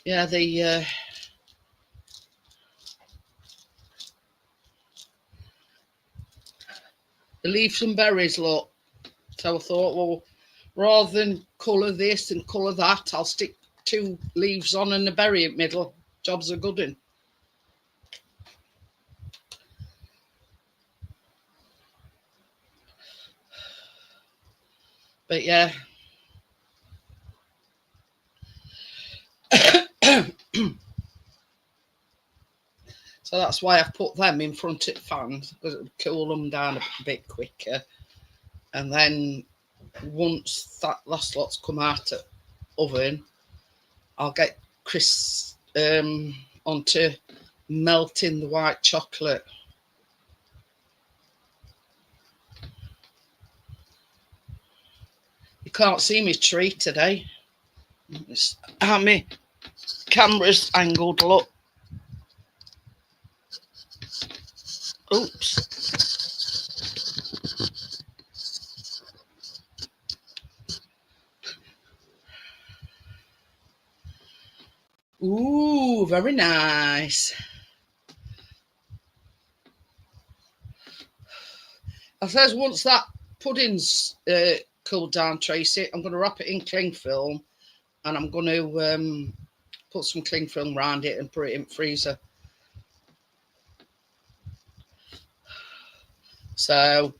Yeah, the leaves and berries, look. So I thought, well, rather than colour this and colour that, I'll stick 2 leaves on and a berry in the middle. Job's a good one. But yeah. So that's why I've put them in front of the fan, because it would cool them down a bit quicker. And then once that last lot's come out of oven, I'll get Chris onto melting the white chocolate. You can't see me tree today. It's how my camera's angled, look. Oops. Ooh, very nice. I says once that pudding's cooled down, Tracy, I'm going to wrap it in cling film, and I'm going to put some cling film around it and put it in the freezer. So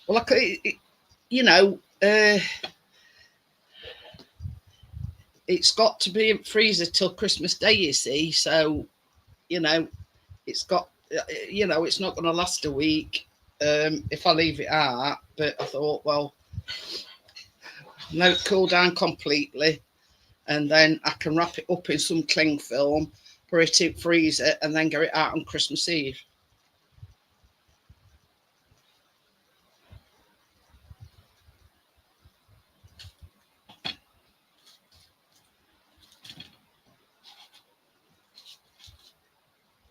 well, you know, it's got to be in the freezer till Christmas Day, you see. So, you know, it's got, you know, it's not going to last a week if I leave it out. But I thought, well, no, cool down completely, and then I can wrap it up in some cling film, put it in freezer, and then get it out on Christmas Eve.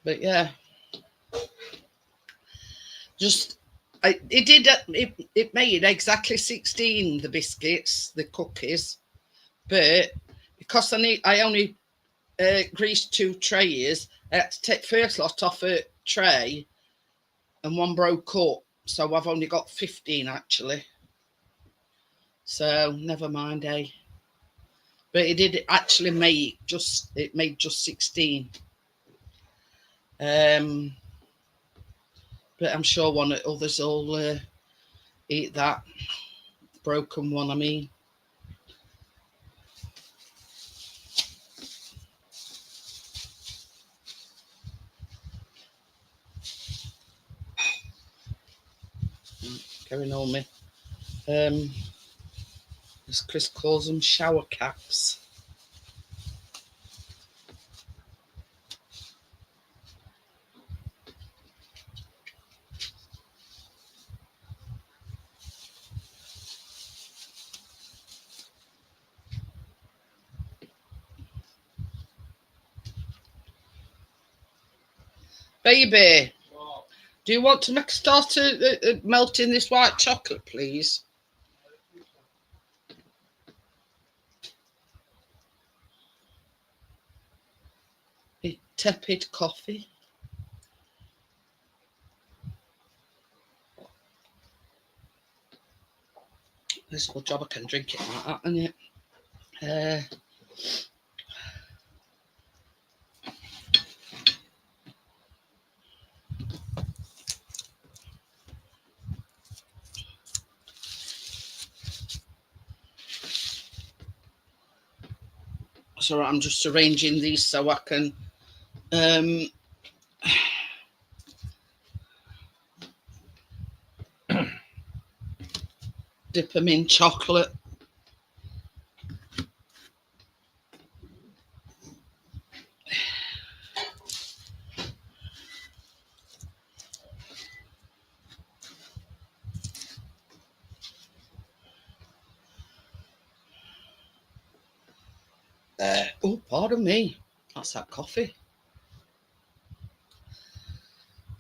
But yeah, just it made exactly 16, the biscuits, the cookies, but because I only greased 2 trays, I had to take first lot off a tray, and 1 broke up, so I've only got 15 actually. So never mind, eh? But it did actually make it made just 16. But I'm sure one of others will eat that broken one. I mean, going on me. As Chris calls them, shower caps. Baby, do you want to make a start at melting this white chocolate, please? A tepid coffee. This is a good job I can drink it like that, isn't it? So I'm just arranging these so I can dip them in chocolate. Oh, pardon me. That's that coffee.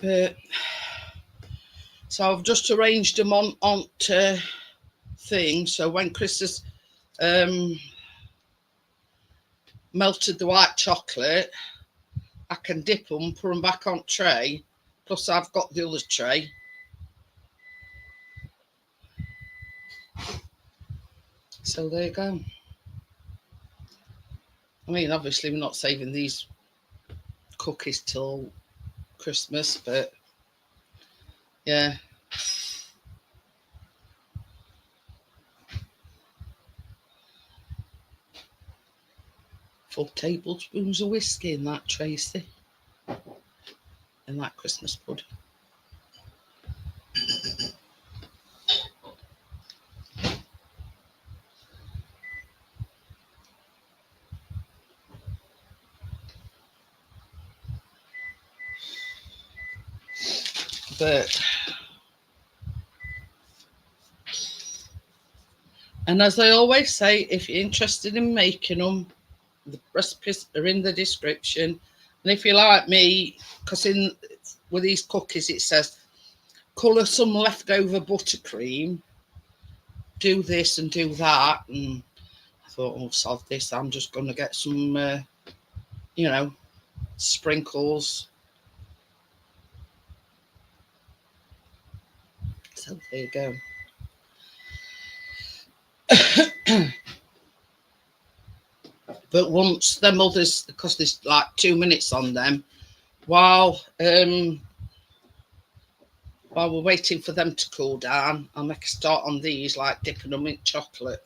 But so I've just arranged them on thing. So when Chris has melted the white chocolate, I can dip them, put them back on tray. Plus, I've got the other tray. So there you go. I mean, obviously, we're not saving these cookies till Christmas, but yeah. Full tablespoons of whisky in that, Tracy. In that Christmas pudding. But, and as I always say, if you're interested in making them, the recipes are in the description. And if you like me, because in with these cookies it says colour some leftover buttercream, do this and do that, and I thought, oh, sod this, I'm just going to get some, you know, sprinkles. So there you go. But once them others, because there's like 2 minutes on them, while we're waiting for them to cool down, I'll make a start on these, like dipping them in chocolate.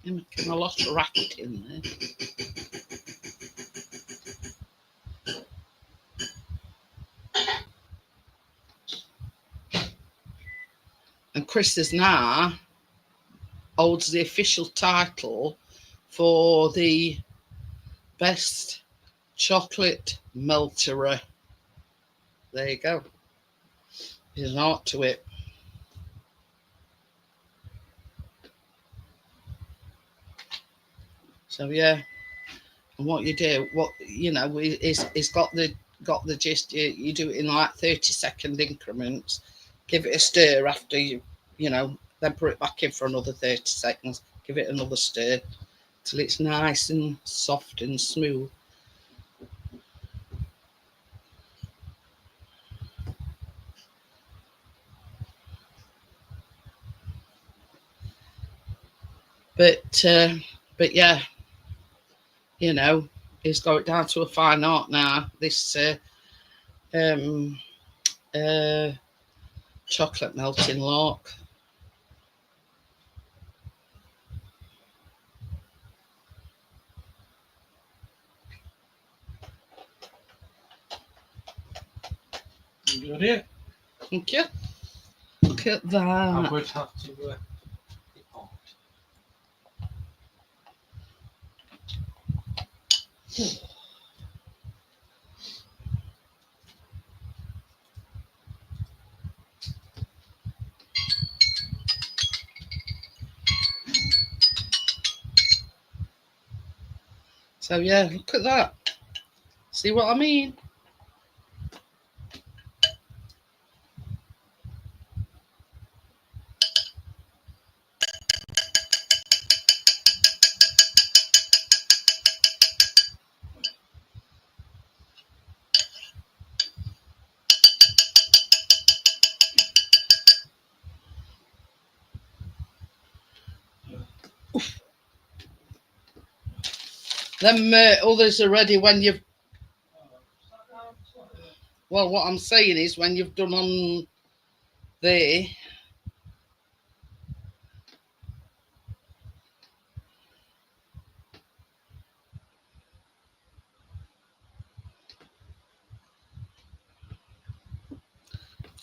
You're making a lot of racket in there. And Chris is now holds the official title for the best chocolate melterer. There you go. There's an art to it. So yeah, and what you do, what you know, is got the gist. You do it in like 30-second increments. Give it a stir after you know, then put it back in for another 30 seconds. Give it another stir till it's nice and soft and smooth. But yeah, you know, it's got it down to a fine art now. This chocolate melting lark. Good here. Thank you. Look at that. I would have to So yeah, look at that. See what I mean? Them others are ready when you've. Well, what I'm saying is when you've done on there.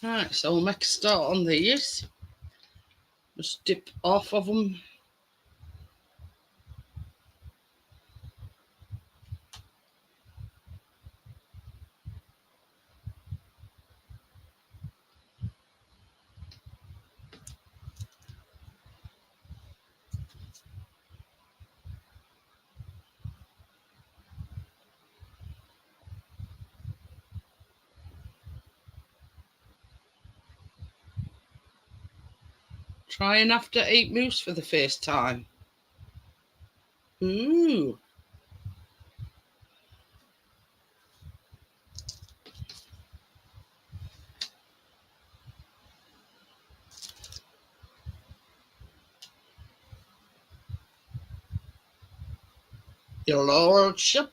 Right, so we'll make a start on these. Just dip off of them. Trying after 8 moves for the first time. Ooh. Your lordship.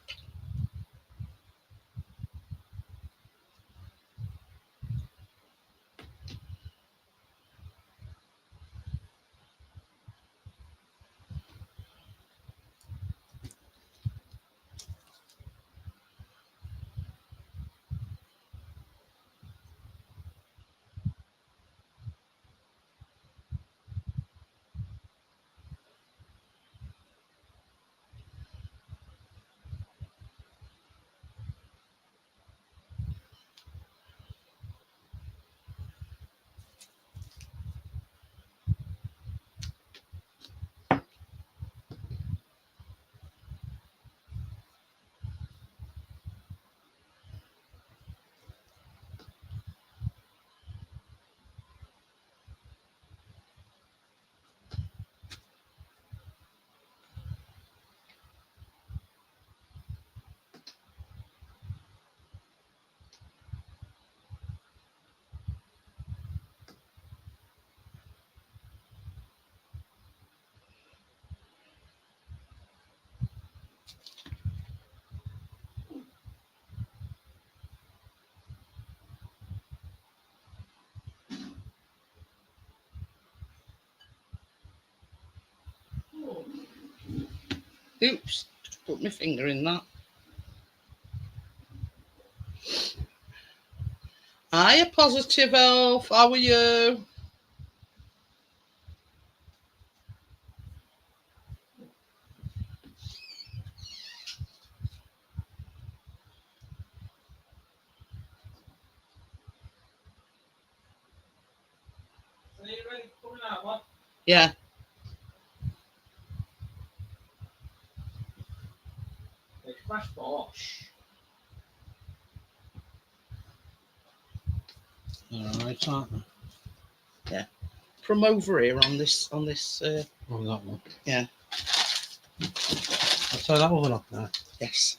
Oops, just put my finger in that. Hiya, Positive Elf. How are you? Are you ready for coming out, what? Yeah. It's fresh bosh. Alright, aren't they? From over here on this Oh, that one. Yeah. I'll tie that oven up now. Yes.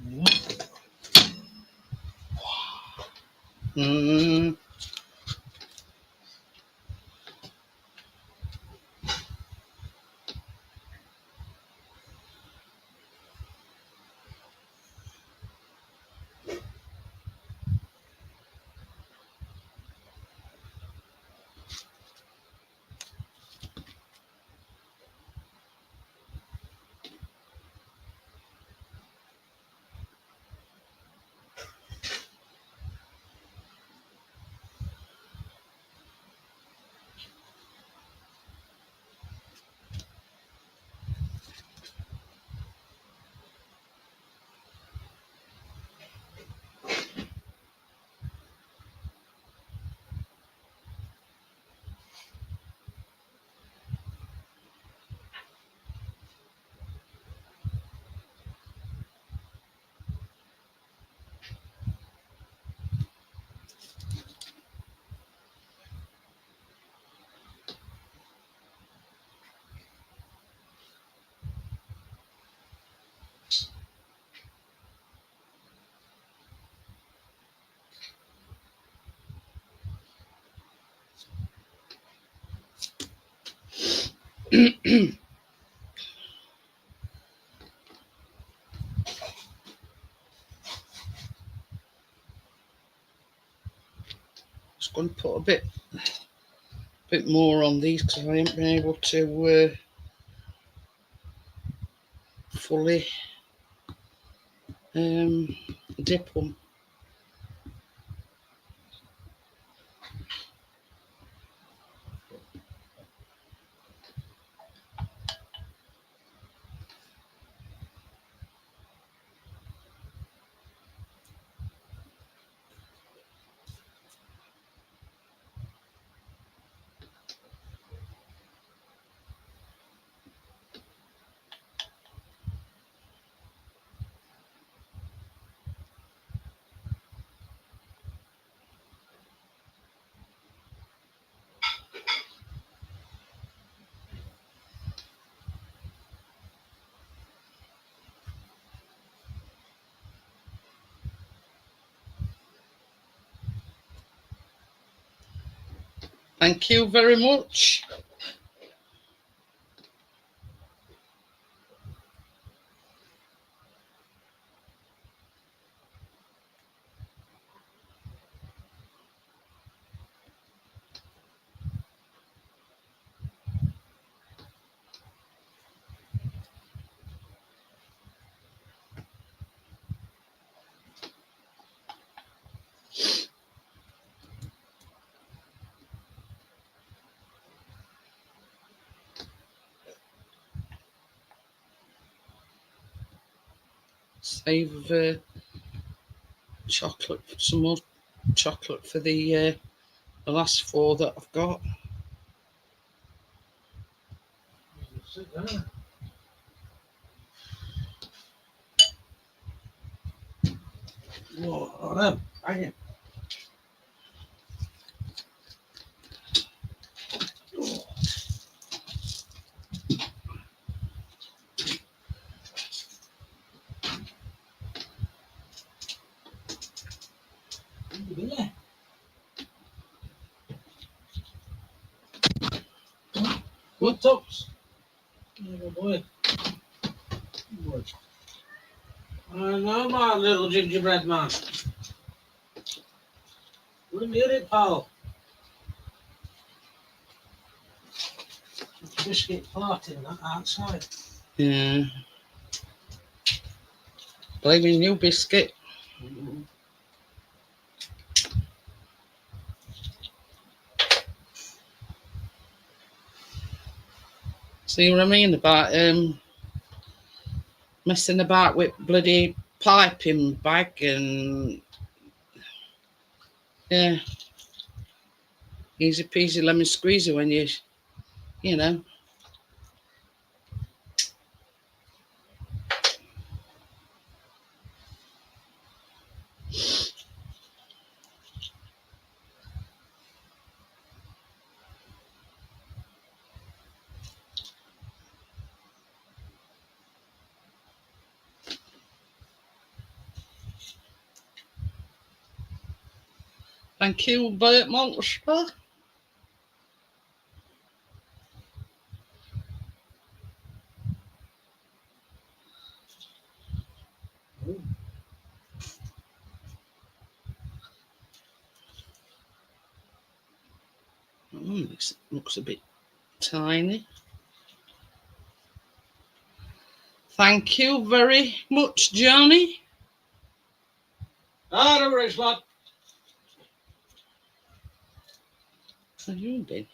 There you go. Mm. Just going to put a bit more on these because I haven't been able to fully dip them. Thank you very much. Save chocolate, some more chocolate for the last 4 that I've got. Sit down. Whoa, oh, them. Hang it. Good tops. Oh boy. Boy. I know, my little gingerbread man. Wouldn't get it, pal. Biscuit farting that outside. Yeah. Blaming you, biscuit. See what I mean about messing about with bloody piping bag and yeah, easy peasy lemon squeezy when you know. Thank you, Bert Monster. This looks a bit tiny. Thank you very much, Johnny. Ah, don't worry, lad. Where have you been?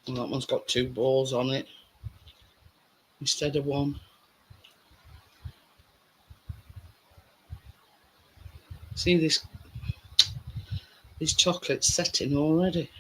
Well, that one's got 2 balls on it instead of 1. See this chocolate's setting already.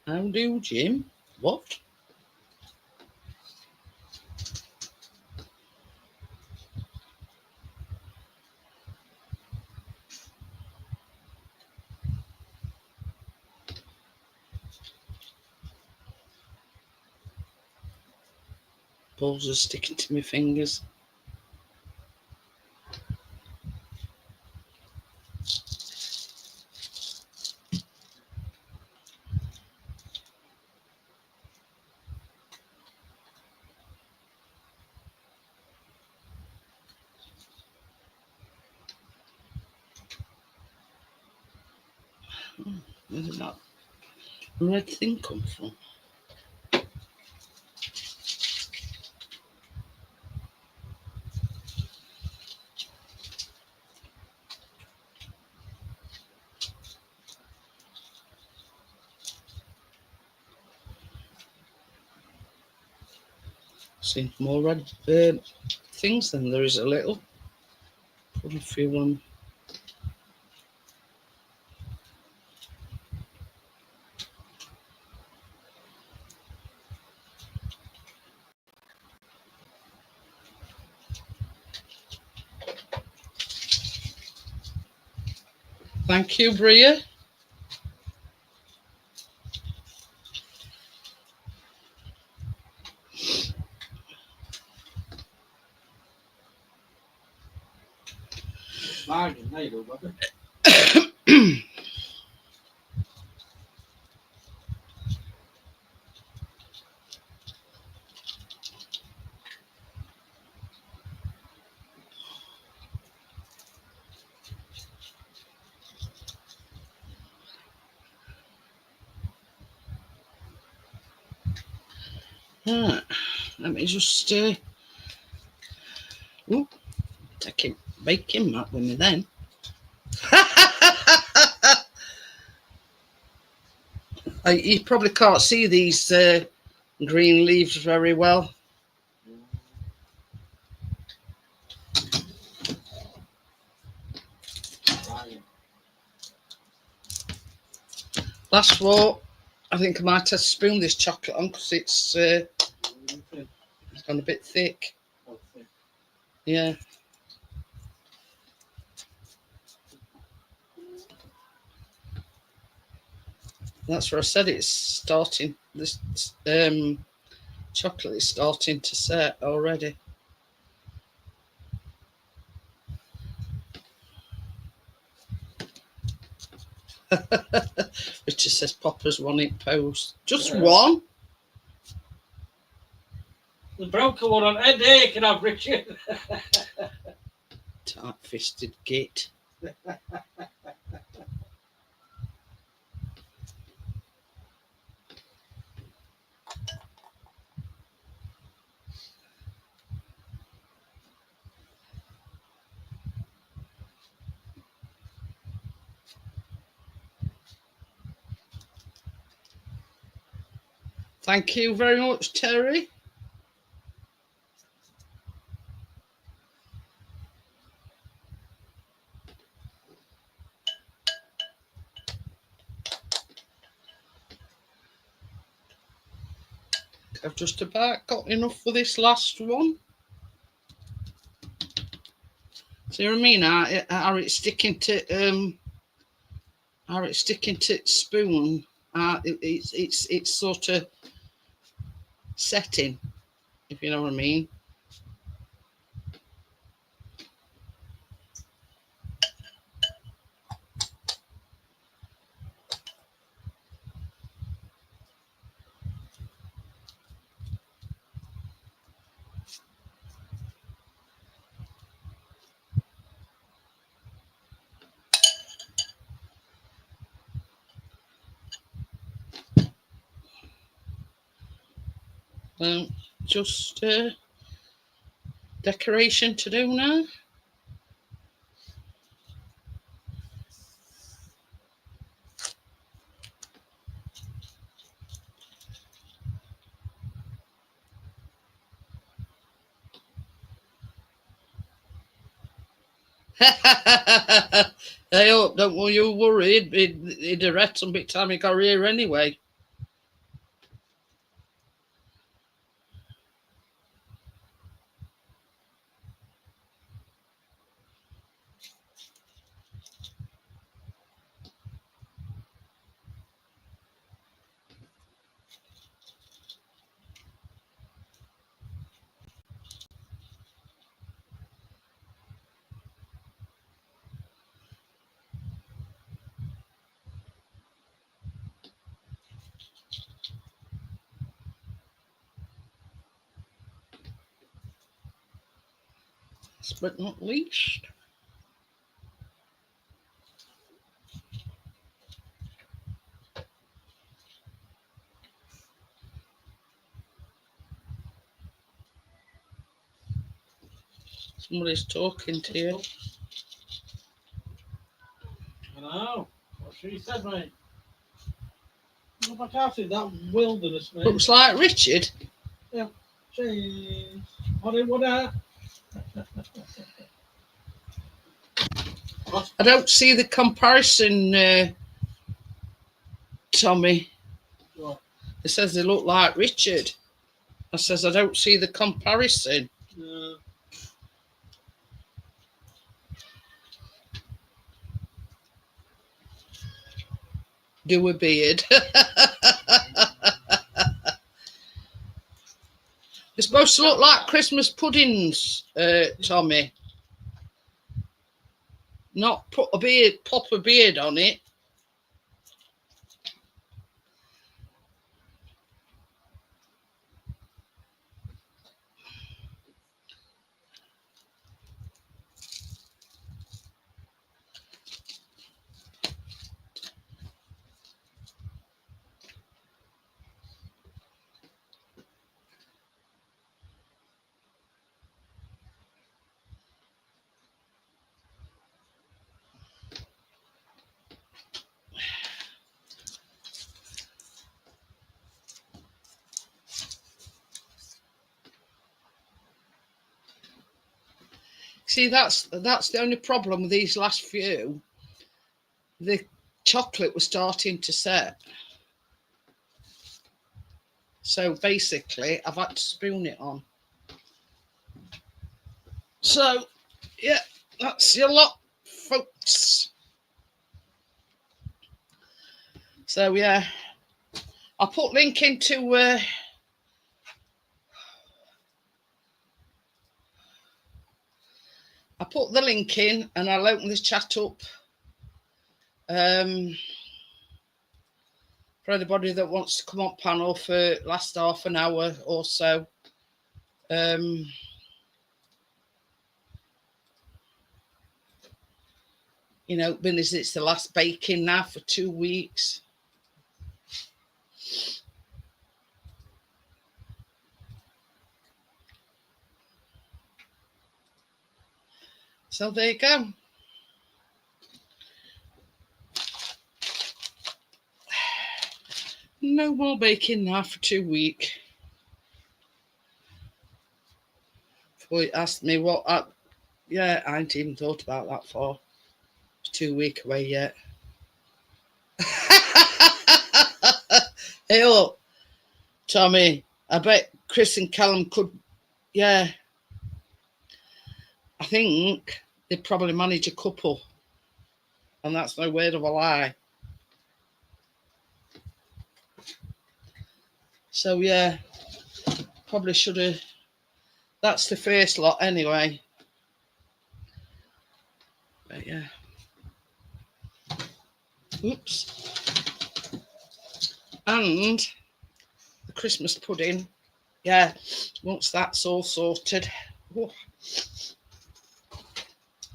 How do, Jim? What? Balls are sticking to my fingers. Where's that red thing come from? See more red things than there is a little. Put a few on. Thank you, Bria. Margin, there you go, Bobby. Right, let me just take a baking mat with me then. You probably can't see these green leaves very well. Last row, I think I might have spooned this chocolate on because it's gone a bit thick. Yeah. That's where I said it's starting. This chocolate is starting to set already. Richard says Popper's one in post. Just one? The broken one on headache and I've Richard. Tight-fisted git. Thank you very much, Terry. I've just about got enough for this last one. See what I mean? How it's sticking to spoon. It's sort of setting, if you know what I mean. Just decoration to do now. I hope, don't you worry, it'd have read some bit time he got here anyway. Last but not least. Somebody's talking to you. I know. What she said, mate. Look back out in that wilderness, mate. Looks like Richard. Jeez. What I don't see the comparison, Tommy. What? It says they look like Richard. I says I don't see the comparison. Do a beard. They're supposed to look like Christmas puddings, Tommy. Not put a beard, pop a beard on it. See, that's the only problem with these last few. The chocolate was starting to set. So basically, I've had to spoon it on. So, yeah, that's your lot, folks. So, yeah, I'll put link into... I put the link in and I'll open this chat up for anybody that wants to come on panel for last half an hour or so. You know, being as it's the last baking now for 2 weeks. So there you go. No more baking now for 2 weeks. Before you asked me what I ain't even thought about that for. It's 2 weeks away yet. Hey, look, Tommy, I bet Chris and Callum could, I think they'd probably manage a couple. And that's no word of a lie. So, yeah, probably should have. That's the first lot anyway. But, yeah. Oops. And the Christmas pudding. Yeah, once that's all sorted,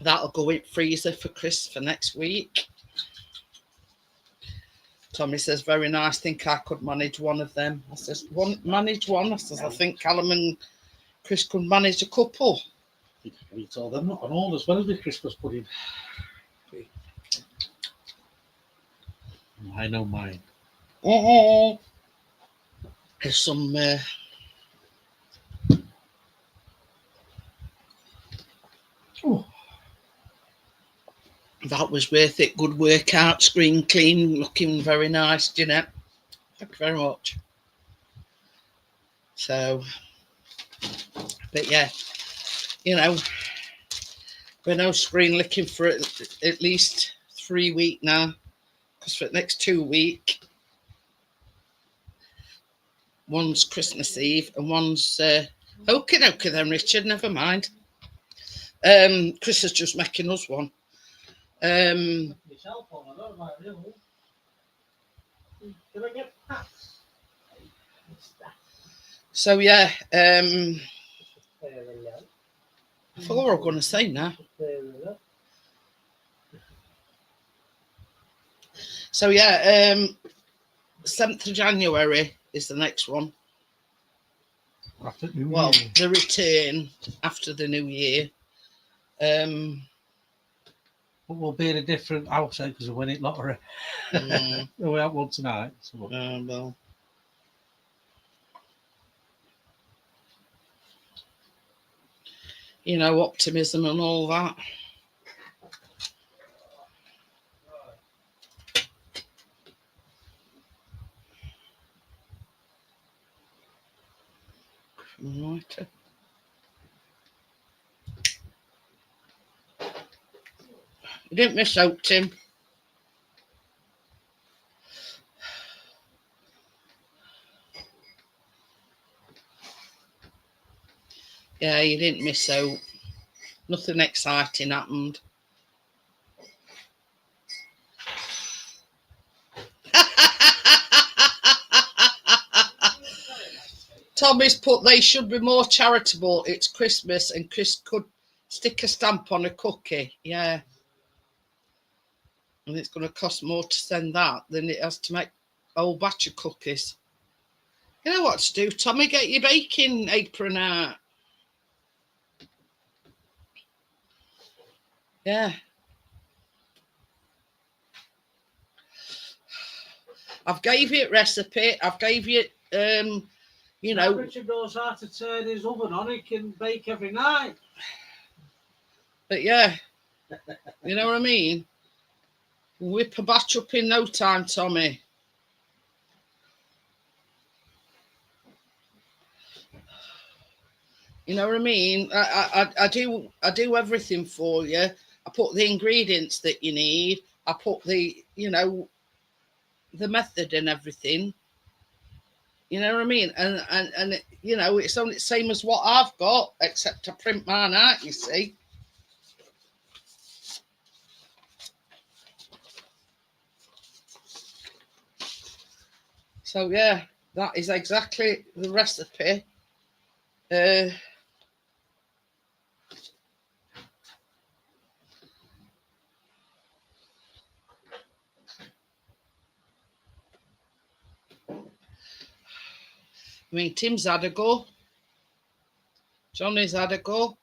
that'll go in freezer for Chris for next week. Tommy says, very nice. Think I could manage one of them. I says, manage one? I says, I think Callum and Chris could manage a couple. I think I can eat all them, not on all as well as the Christmas pudding. I know mine. There's some that was worth it. Good workout, screen clean, looking very nice, Jeanette. Thank you very much. So, but yeah, you know, we're no screen looking for at least 3 weeks now, because for the next 2 weeks, one's Christmas Eve and one's okay then, Richard, never mind. Chris is just making us one. So yeah, I forgot what I was going to say now. So yeah, 7th of January is the next one. After New Well, Year. the return after the New Year. But we'll be in a different house because we win it lottery. mm, We have one tonight. So. well, you know, optimism and all that. Right. You didn't miss out, Tim. Yeah, you didn't miss out. Nothing exciting happened. Tommy's put they should be more charitable. It's Christmas and Chris could stick a stamp on a cookie. Yeah. And it's going to cost more to send that than it has to make a whole batch of cookies. You know what to do, Tommy? Get your baking apron out. Yeah. I've gave you a recipe. I've gave you, you know. Richard knows how to turn his oven on. He can bake every night. But yeah, you know what I mean? Whip a batch up in no time, Tommy. You know what I mean? I do everything for you. I put the ingredients that you need. I put the, you know, the method and everything. You know what I mean? And you know, it's only the same as what I've got, except I print mine out, you see. So yeah, that is exactly the recipe. I mean, Tim's had a go. Johnny's had a go.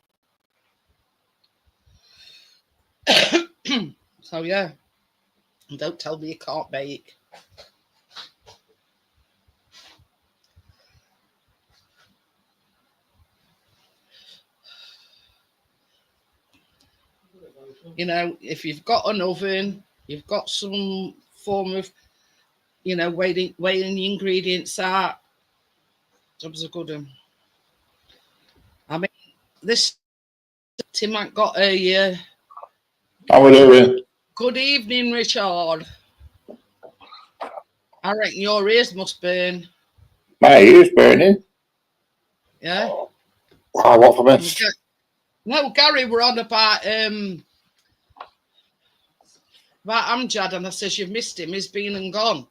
So yeah, and don't tell me you can't bake. You know, if you've got an oven, you've got some form of, you know, weighing the ingredients out. Job's a good one. I mean, this Tim ain't got a. How we doing? Good evening, Richard. I reckon your ears must burn. My ears burning. Yeah. Wow, what for miss? No, Gary, we're on about Amjad, and I says you've missed him. He's been and gone.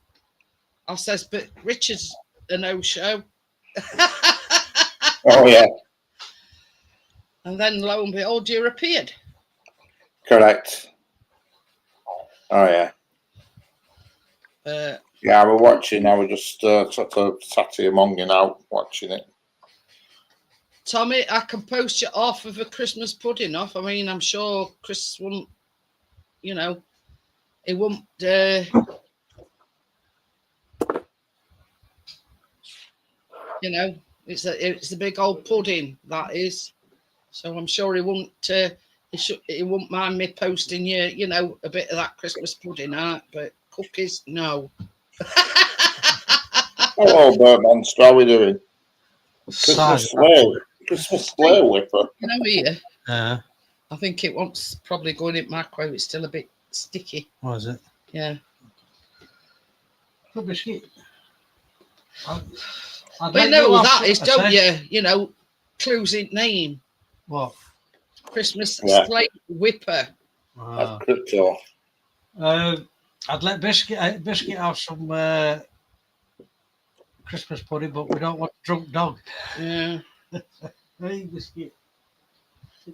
I says, but Richard's a no-show. Oh yeah, And then lo and behold, you appeared. correct. Oh yeah. Yeah, we're watching. I was just sort of sat here monging out watching it. Tommy, I can post you off of a Christmas pudding off. I mean, I'm sure Chris won't, you know, he won't. You know, it's a big old pudding, that is. So I'm sure he won't. He won't mind me posting you, you know, a bit of that Christmas pudding out, but cookies, no. Hello, Bird Monster. How we doing? Christmas Slayer Whipper. You know, here. I think it wants probably going in microwave. It's still a bit sticky. What is it? Yeah. Good biscuit. But no, that is, don't you? You know, clues in name. What? Christmas Yeah. Slate Whipper. That's crypto. I'd let Biscuit have some Christmas pudding, but we don't want a drunk dog. Yeah. Hey, Biscuit.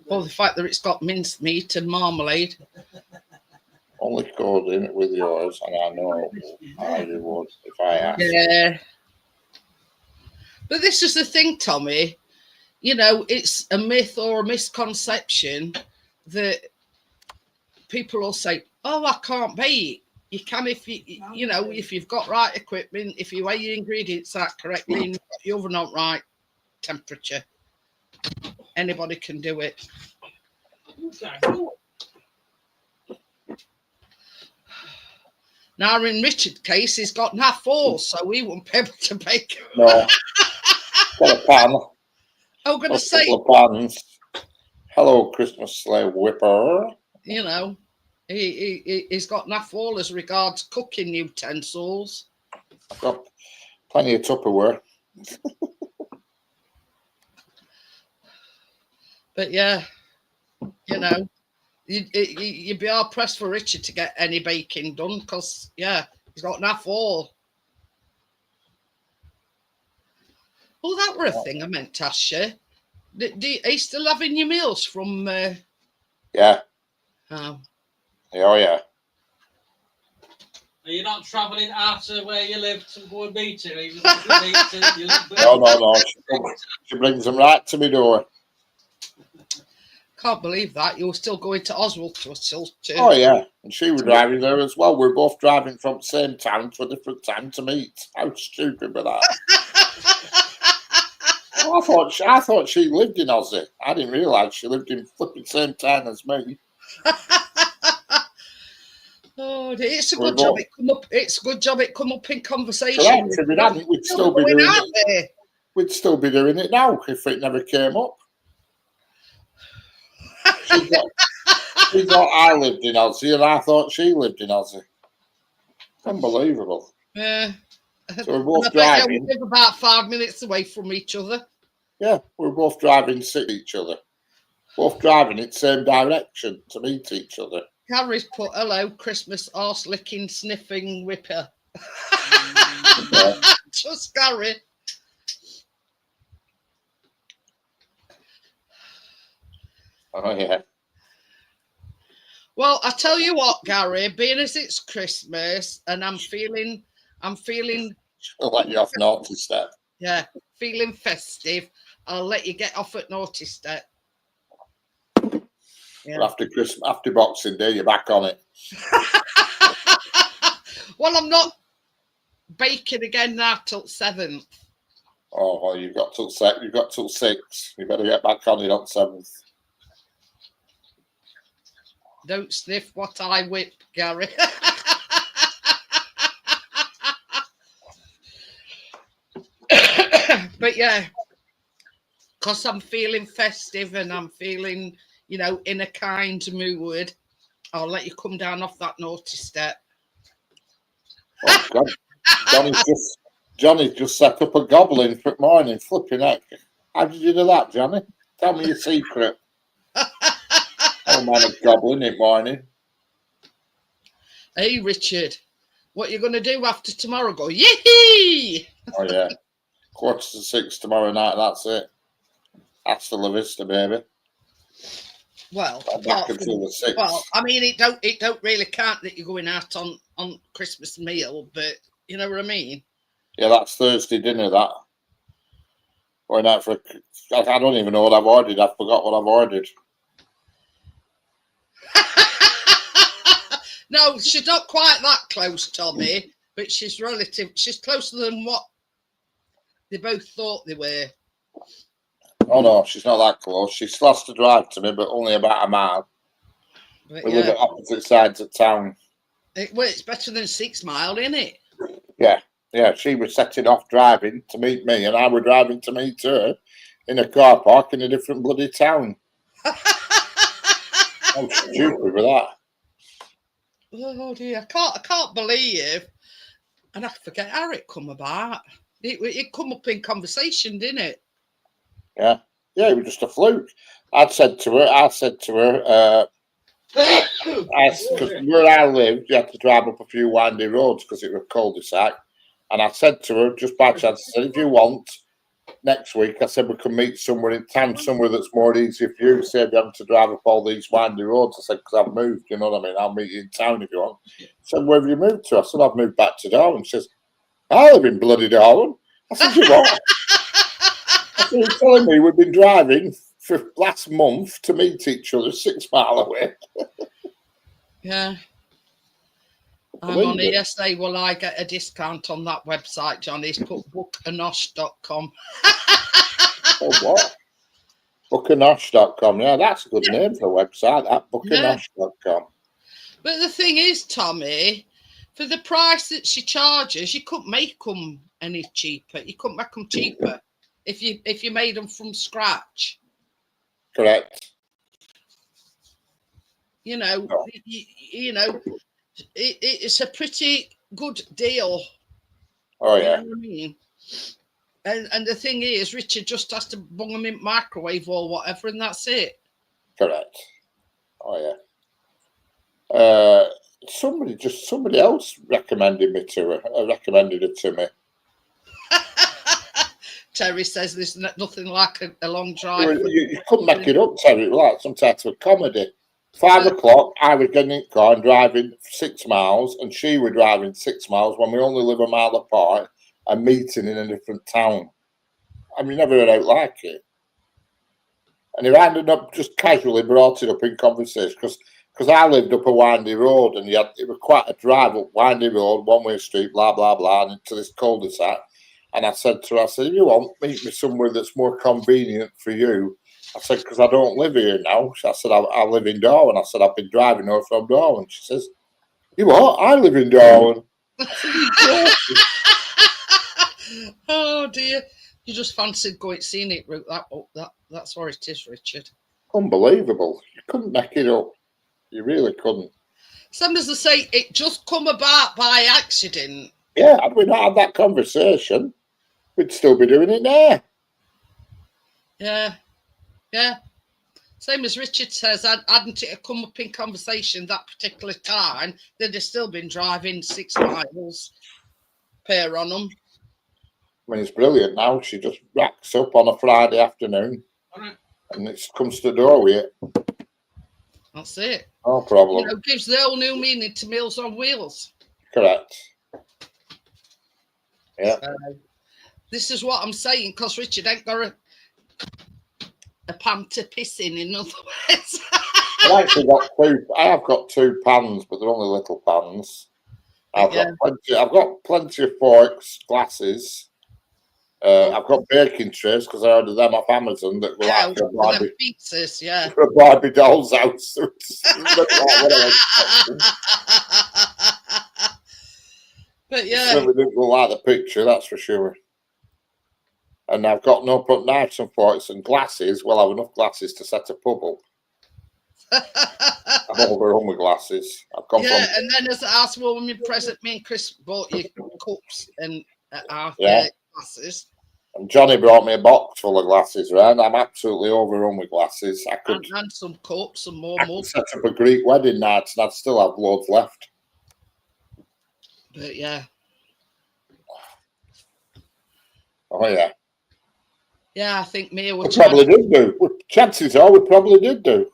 Or the fact that it's got minced meat and marmalade. Only called in it with yours, and I know I would if I asked. Yeah. But this is the thing, Tommy. You know, it's a myth or a misconception that people will say, "Oh, I can't bake." You can if you know, if you've got right equipment, if you weigh your ingredients out correctly, and you've got your oven on right temperature. Anybody can do it. Now, in Richard's case, he's got half full, so he won't be able to bake. No. Got a pan. I'm going to A say, couple of pans. Hello, Christmas sleigh whipper. you know, he's got half full as regards cooking utensils. I've got plenty of Tupperware. But yeah, you know, you'd be hard pressed for Richard to get any baking done because, yeah, he's got half all. Oh, that were a thing I meant to ask you. Are you still having your meals from? Yeah. Oh. Oh, yeah. Are you not travelling out of where you live to go and meet her? Even if you meet her, you live there? No. She brings them right to my door. Can't believe that. You were still going to Oswald to too. Oh, yeah. And she was driving there as well. We're both driving from the same town to a different town to meet. How stupid was that? I thought she lived in Aussie. I didn't realise she lived in flipping same town as me. Oh, it's a good job it come up. It's a good job it come up in conversation. Correct. If it hadn't, we'd still be doing it. There. We'd still be doing it now if it never came up. She thought I lived in Aussie, and I thought she lived in Aussie. Unbelievable. Yeah. So we're both driving. We live about 5 minutes away from each other. Yeah, we're both driving to each other. Both driving in the same direction to meet each other. Gary's put, hello, Christmas arse licking sniffing whipper. Yeah. Just Gary. Oh, yeah. Well, I tell you what, Gary, being as it's Christmas and I'm feeling I'll let you off naughty step. yeah, feeling festive, I'll let you get off at naughty step. Yeah. After Boxing Day, you're back on it. Well, I'm not baking again now till 7th. Oh, well, you've got till 6. You better get back on it on 7th. Don't sniff what I whip, Gary. But yeah, because I'm feeling festive and I'm feeling, you know, in a kind mood, I'll let you come down off that naughty step. Oh, God. Johnny's just set up a goblin for morning. Flipping heck. How did you do that, Johnny? Tell me your secret. Oh, man, a goblin in morning. Hey, Richard, what you going to do after tomorrow? Go, yee! Oh, yeah. 5:45 tomorrow night, that's it. Hasta la vista, baby. Well, I'm back until the 6th. Well, I mean, it don't really count that you're going out on Christmas meal, but you know what I mean? Yeah, that's Thursday dinner, that. Going out for I don't even know what I've ordered. I forgot what I've ordered. No, she's not quite that close, Tommy, but she's closer than what they both thought they were. Oh, no, she's not that close. She's lost to drive to me, but only about a mile. But We live at opposite sides of town. It's better than 6 mile, isn't it? Yeah, she was setting off driving to meet me, and I was driving to meet her in a car park in a different bloody town. I'm stupid with that. Oh dear, I can't believe, and I forget how it come about. It come up in conversation, didn't it? Yeah, it was just a fluke. I said to her, because where I lived, you had to drive up a few windy roads because it was a cul-de-sac. And I said to her, just by chance, I said, if you want, next week, I said, we can meet somewhere in town, somewhere that's more easy for you, save you having to drive up all these windy roads. I said, because I've moved, you know what I mean? I'll meet you in town if you want. I said, where have you moved to? I said, I've moved back to Darwin. She says, I live in bloody Darwin. I said, you what? I said, you're telling me we've been driving for last month to meet each other 6 miles away. Yeah. I'm Believe on it. it yesterday. Will I get a discount on that website, Johnny's? Put bookanosh.com. Oh, what? Bookanosh.com. Yeah, that's a good name for a website, that bookanosh.com. But the thing is, Tommy, for the price that she charges, you couldn't make them any cheaper. You couldn't make them cheaper if you made them from scratch. Correct. You know, No. it's a pretty good deal. Oh, You yeah. know what I mean? And the thing is, Richard just has to bung them in microwave or whatever, and that's it. Correct. Oh, yeah. Somebody else recommended it to me. Terry says there's nothing like a long drive. You couldn't make it up, Terry. It was like some type of comedy. 5 o'clock, I was getting in the car and driving 6 miles, and she was driving 6 miles when we only live a mile apart and meeting in a different town. I mean, never heard out like it. And if I ended up just casually brought it up in conversation, because I lived up a windy road, and it was quite a drive up windy road, one-way street, blah, blah, blah, and into this cul-de-sac. And I said to her, if you want, meet me somewhere that's more convenient for you. I said, because I don't live here now. I said, I live in Darwin. I said, I've been driving her from Darwin. She says, you what? I live in Darwin. Oh dear. You just fancied going seeing it. That's where it is, Richard. Unbelievable. You couldn't make it up. You really couldn't. Some as I say, it just come about by accident. Yeah, had we not had that conversation, we'd still be doing it now. Yeah. Same as Richard says, hadn't it come up in conversation that particular time, they'd have still been driving 6 miles pair on them. I mean, it's brilliant now. She just racks up on a Friday afternoon and it comes to the door with it. That's it. No problem. You know, gives the whole new meaning to Meals on Wheels. Correct. Yeah. This is what I'm saying, because Richard ain't got a pan to piss in other words. I have got 2 pans, but they're only little pans. I've got plenty of forks, glasses. I've got baking trays because I ordered them off Amazon that were like for a Barbie doll's house. But yeah, certainly didn't look like the picture, that's for sure. And I've got no put knives and forks and glasses. Well, I have enough glasses to set a pub up. I'm overrun with glasses. And then as I asked woman present, me and Chris bought you cups and glasses. And Johnny brought me a box full of glasses, right? I'm absolutely overrun with glasses. And some cups and more. I could set up a Greek wedding night and I'd still have loads left. But yeah. Oh yeah. Yeah, I think Mia we probably did do. Chances are we probably did do.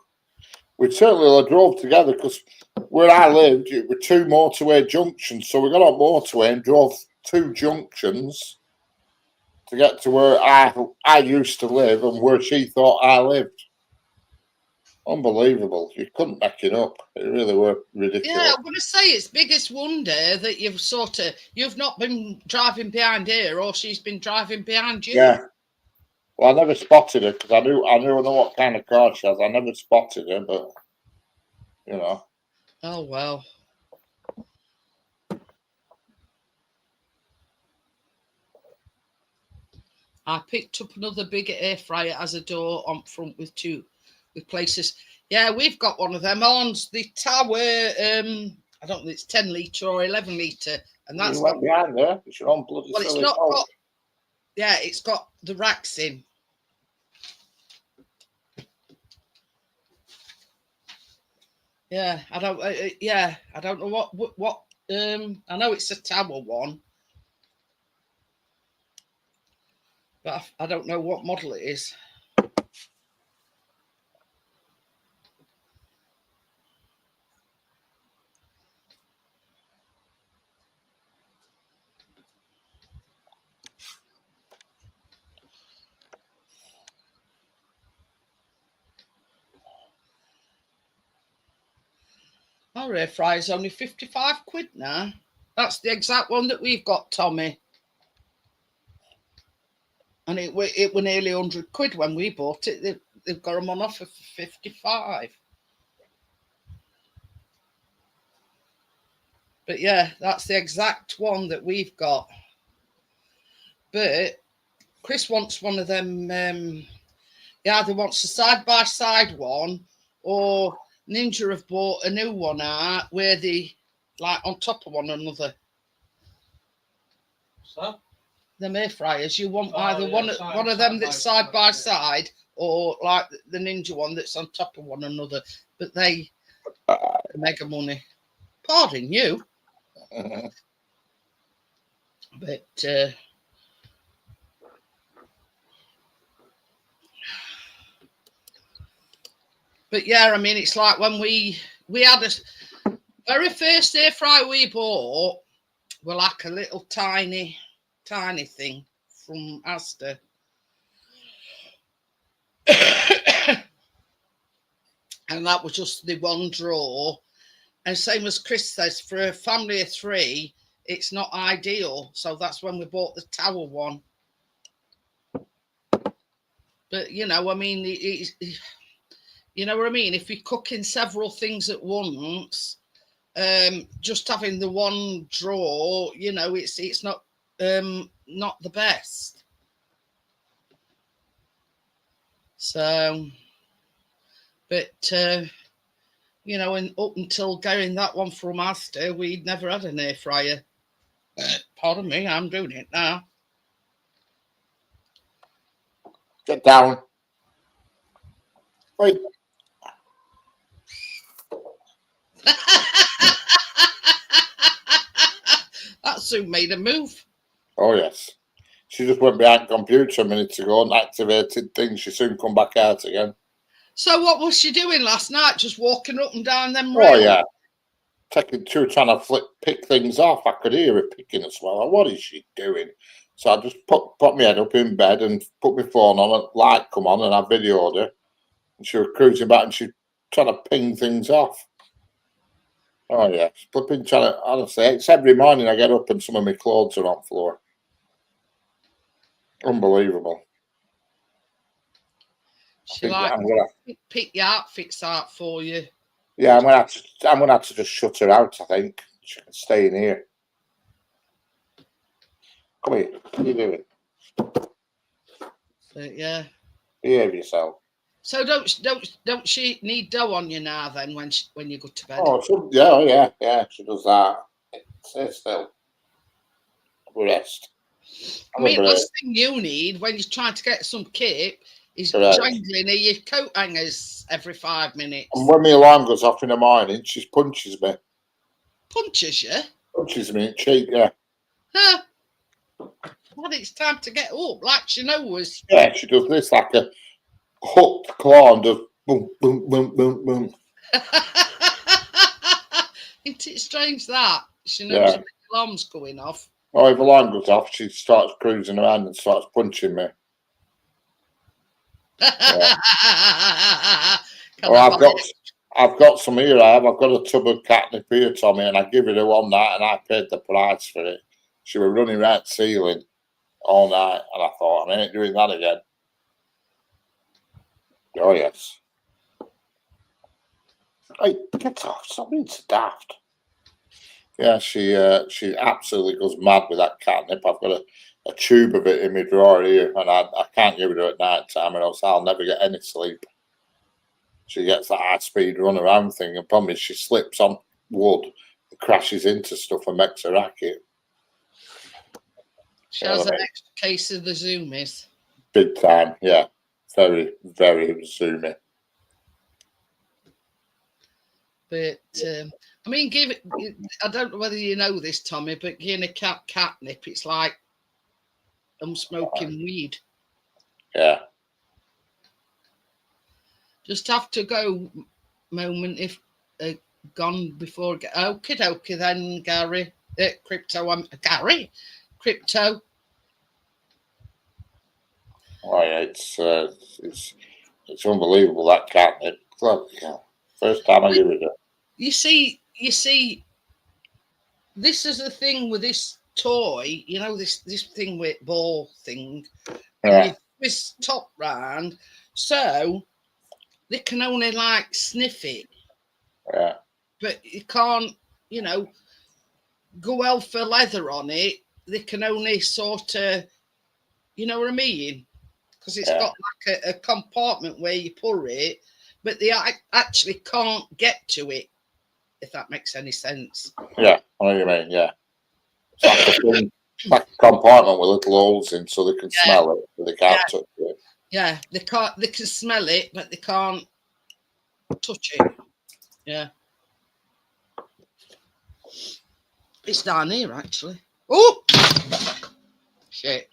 We certainly drove together because where I lived, it were 2 motorway junctions. So we got on motorway and drove 2 junctions to get to where I used to live and where she thought I lived. Unbelievable. You couldn't make it up. It really were ridiculous. Yeah, I'm going to say it's biggest wonder that you've not been driving behind her or she's been driving behind you. Yeah. Well, I never spotted her because I know what kind of car she has. I never spotted her, but, you know. Oh, well. I picked up another bigger air fryer as a door on front with places. Yeah, we've got one of them on the tower. I don't know, it's 10 litre or 11 litre, and that's went behind there. It's your own bloody. Well, it's not got. Yeah, it's got the racks in. Yeah, I don't. I don't know what. I know it's a tower one, but I don't know what model it is. Our air fryer's only 55 quid now. That's the exact one that we've got, Tommy. And it were nearly 100 quid when we bought it. They've got them on offer for 55. But yeah, that's the exact one that we've got. But Chris wants one of them. He either wants a side-by-side one, or Ninja have bought a new one out where they like on top of one another. So? The air fryers, you want Oh, either yeah, one of them that's side side by by side, or like the Ninja one that's on top of one another. But they mega money. Pardon you. But yeah, I mean, it's like when we had a very first air fryer we bought, were like a little tiny thing from Asda. And that was just the one drawer. And same as Chris says, for a family of 3, it's not ideal. So that's when we bought the tower one. But, you know, I mean, you know what I mean? If you're cooking several things at once, just having the one drawer, you know, it's not the best. So, but you know, and up until getting that one from Asda, we'd never had an air fryer. Pardon me, I'm doing it now. Get down. Wait. That soon made a move. Oh, yes. She just went behind the computer a minute ago and activated things. She soon come back out again. So what was she doing last night? Just walking up and down them Oh, rails? yeah. Taking two, trying to pick things off. I could hear her picking as well. What is she doing? So I just put my head up in bed and put my phone on, and light come on, and I videoed her. And she was cruising back, and she trying to ping things off. Oh, yeah. She's flipping trying to, honestly, it's every morning I get up and some of my clothes are on the floor. Unbelievable. She like pick your outfits out for you. Yeah, I'm gonna have to just shut her out. I think she can stay in here. Come here. What are you doing? But yeah. Behave yourself. So don't she need dough on you now then when you go to bed? Oh, yeah. She does that. Stay still. Rest. I mean, last thing you need when you're trying to get some kip is jangling your coat hangers every 5 minutes. And when my alarm goes off in the morning, she punches me. Punches you? Punches me in the cheek, yeah. Huh? Well, it's time to get up, like she knows. Yeah, she does this like a hooked claw and does boom, boom, boom, boom, boom. Isn't it strange that? She knows the alarm's going off. Oh, if the alarm goes off, she starts cruising around and starts punching me. Yeah. I've got some here. I've got a tub of catnip here, Tommy, and I give her one night, and I paid the price for it. She was running around the ceiling all night, and I thought, I ain't doing that again. Oh yes. Hey, get off! Stop being so daft. Yeah, she absolutely goes mad with that catnip. I've got a tube of it in my drawer here, and I can't give it her at night time, or else I'll never get any sleep. She gets that high-speed run-around thing, and problem is she slips on wood and crashes into stuff and makes a racket. She has an extra case of the zoomies. Big time, yeah. Very, very zoomy. But, I mean, I don't know whether you know this, Tommy, but giving a catnip, it's like I'm smoking weed. Yeah. Just have to go moment if gone before. Okie dokie then, Gary. Crypto. Oh yeah, it's unbelievable that catnip. Yeah. First time I give it. You see, you see, this is the thing with this toy, you know, this thing with ball thing, and you twist top round, so they can only like sniff it. Yeah. But you can't, you know, go well for leather on it. They can only sort of, you know what I mean? Because it's got like a compartment where you pour it, but they actually can't get to it, if that makes any sense. Yeah, I know what you mean, yeah. It's like a thing, like a compartment with little holes in so they can smell it, but they can't touch it. Yeah, they can smell it, but they can't touch it. Yeah. It's down here, actually. Oh! Shit.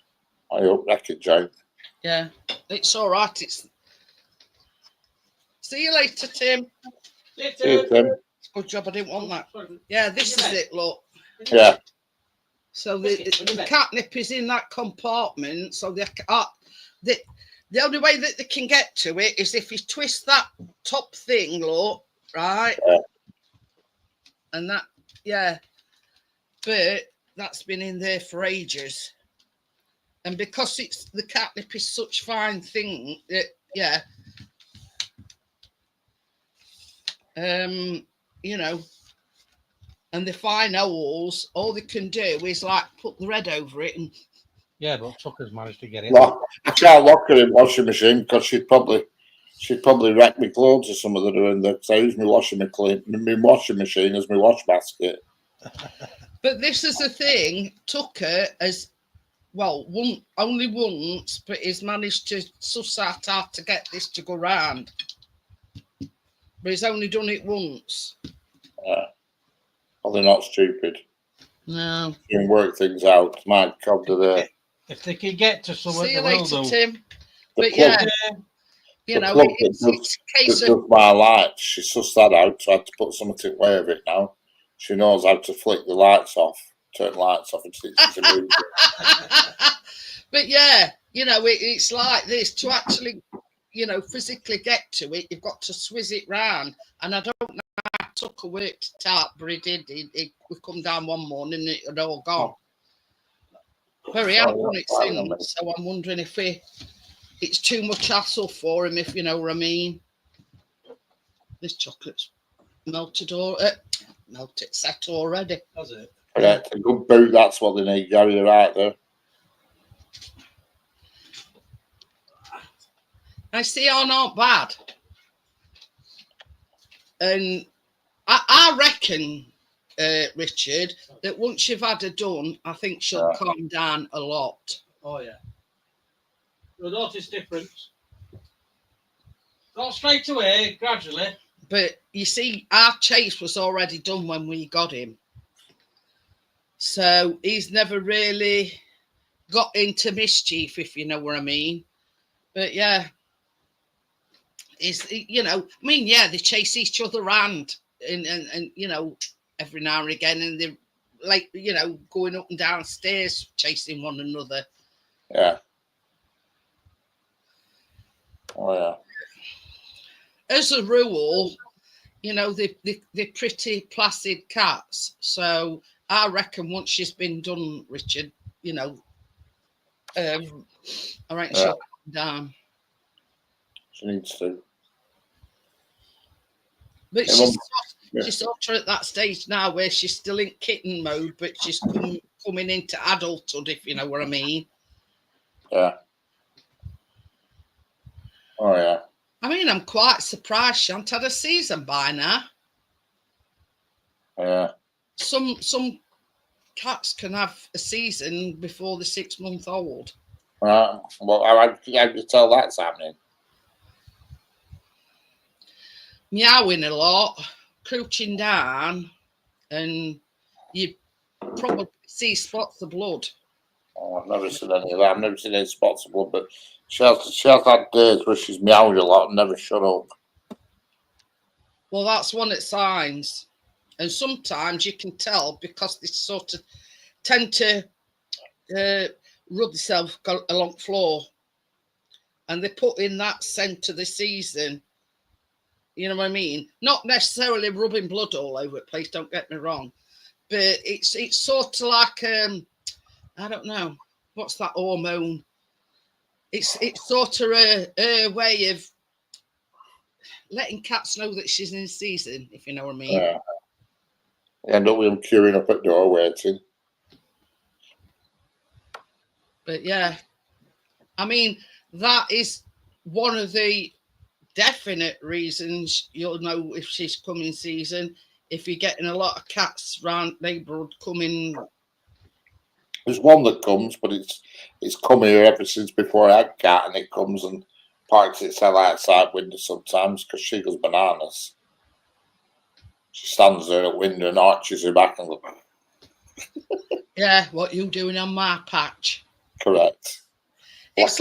I hope wreck it, Jane. Yeah, it's all right. See you later, Tim. See you, Tim. Good job, I didn't want that. Yeah, this is it, look. Yeah. So the catnip is in that compartment, so the only way that they can get to it is if you twist that top thing, look, right? Yeah. And that, yeah. But that's been in there for ages. And because the catnip is such fine thing, yeah. You know, and the fine holes, all they can do is like put the red over it and. Yeah, but Tucker's managed to get it. No, I can't lock her in washing machine because she'd probably wreck my clothes or some of them doing that. Because I use my washing machine as my wash basket. But this is the thing, Tucker has, well, only once, but he's managed to suss out how to get this to go round. But he's only done it once. Well, they're not stupid. No. You can work things out. My God, they're If they can get to somewhere, see you they will later, do. Tim. the But plug, yeah, the you know, plug it's a case that of. does my lights. She sussed that out, so I had to put something in the way of it now. She knows how to flick the lights off, turn lights off, and to move it. But yeah, you know, it's like this to actually, you know, physically get to it. You've got to swizz it round, and I don't know how Tucker worked it out, but he did. We come down one morning and it had all gone. But he hadn't done it since, so I'm wondering if it's too much hassle for him, if you know what I mean. This chocolate's melted set already. Does it? Yeah, it's a good boot. That's what they need, Gary. You're right there. I see are not bad. And I reckon, Richard, that once you've had her done, I think she'll calm down a lot. Oh, yeah. You'll notice difference. Not straight away, gradually. But you see, our Chase was already done when we got him. So he's never really got into mischief, if you know what I mean. But yeah, you know, I mean, yeah, they chase each other around and you know, every now and again, and they're like, you know, going up and down stairs, chasing one another. Yeah. Oh, yeah. As a rule, you know, they're pretty placid cats. So I reckon once she's been done, Richard, you know, I reckon she'll calm down. She needs to. But she's sort of at that stage now where she's still in kitten mode, but she's coming into adulthood, if you know what I mean. Yeah. Oh, yeah. I mean, I'm quite surprised she hasn't had a season by now. Yeah. Some cats can have a season before the 6-month-old. Well, how do you tell that's happening? Meowing a lot, crouching down, and you probably see spots of blood. Oh, I've never seen any of that. I've never seen any spots of blood, but she has had days where she's meowed a lot and never shut up. Well, that's one of the signs. And sometimes you can tell because they sort of tend to rub themselves along the floor. And they put in that scent of the season. You know what I mean? Not necessarily rubbing blood all over the place, don't get me wrong. But it's sort of like, I don't know, what's that hormone? It's sort of a way of letting cats know that she's in season, if you know what I mean. Yeah. End up with them queuing up at door waiting. But yeah, I mean, that is one of the definite reasons you'll know if she's coming season. If you're getting a lot of cats round neighbourhood coming. There's one that comes, but it's come here ever since before I had cat, and it comes and parks itself outside window sometimes because she goes bananas. She stands there at window and arches her back and goes, Yeah, what you doing on my patch? correct. It's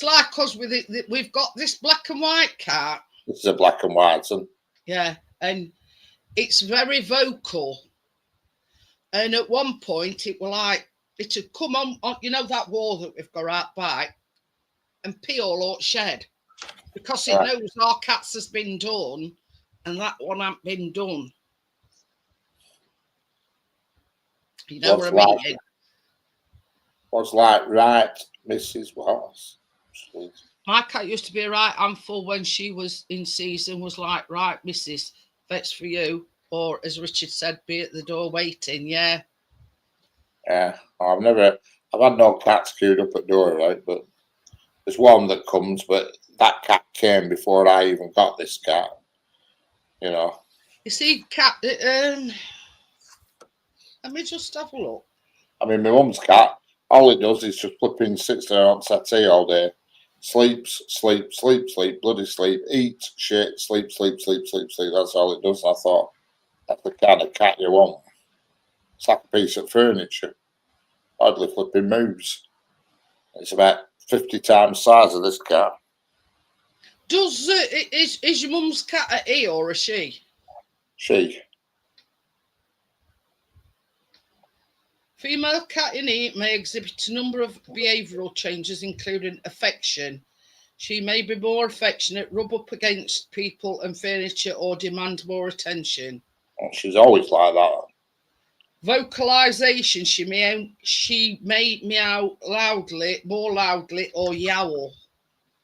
like us with it. We've got this black and white cat. This is a black and white, and Yeah, and it's very vocal. And at one point, it would come on, you know, that wall that we've got out by, and pee all out shed because it knows our cats has been done, and that one hasn't been done. You know what I mean? What's like, right, Mrs. Wallace? My cat used to be a right handful when she was in season, was like, right, Mrs., that's for you. Or as Richard said, be at the door waiting, yeah. Yeah, I've had no cats queued up at door, right? But there's one that comes, but that cat came before I even got this cat, you know. You see, cat, let me just have a look. I mean, my mum's cat, all it does is just flipping sits there on settee all day. Sleeps, sleep, sleep, sleep, bloody sleep, eat, shit, sleep, sleep, sleep, sleep, sleep. That's all it does. And I thought, that's the kind of cat you want. It's like a piece of furniture. Hardly flipping moves. It's about 50 times the size of this cat. Is your mum's cat a he or a she? She. Female cat in he may exhibit a number of behavioural changes, including affection. She may be more affectionate, rub up against people and furniture, or demand more attention. Well, she's always like that. Vocalization, she may meow loudly, more loudly, or yowl.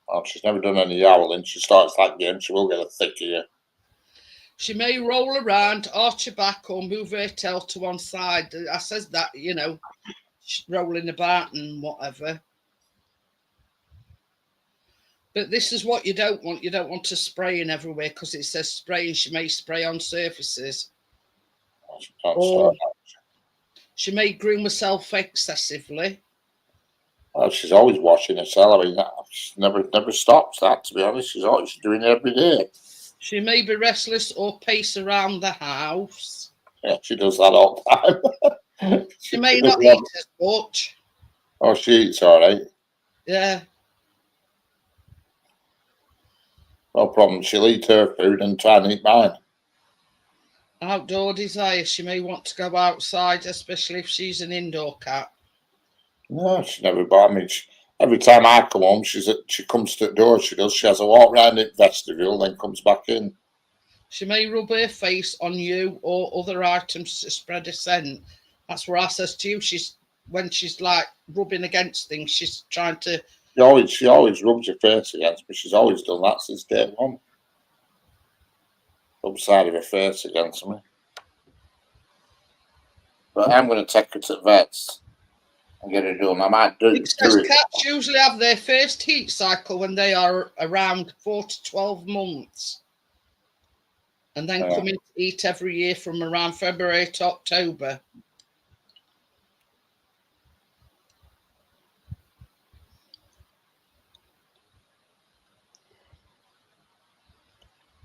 Well, she's never done any yowling. She starts that game, she will get a thick ear. She may roll around, arch her back, or move her tail to one side. I says that, you know, rolling about and whatever. But this is what you don't want. You don't want to spraying everywhere because it says spraying. She may spray on surfaces. Or she may groom herself excessively. Well, she's always washing herself. I mean, she never stops that, to be honest. She's always doing it every day. She may be restless or pace around the house. Yeah, she does that all the time. She may not eat as much. Oh, she eats all right. Yeah. No problem. She'll eat her food and try and eat mine. Outdoor desire. She may want to go outside, especially if she's an indoor cat. No, she never bought me. Every time I come home, she comes to the door. She does. She has a walk round the vestibule, then comes back in. She may rub her face on you or other items to spread a scent. That's where I says to you, when she's like rubbing against things, she's trying to. She always rubs her face against me. She's always done that since day one. Rub side of her face against me. But I'm going to take her to the vets and get her done. I might do it. Cats usually have their first heat cycle when they are around 4 to 12 months. And then come in to eat every year from around February to October.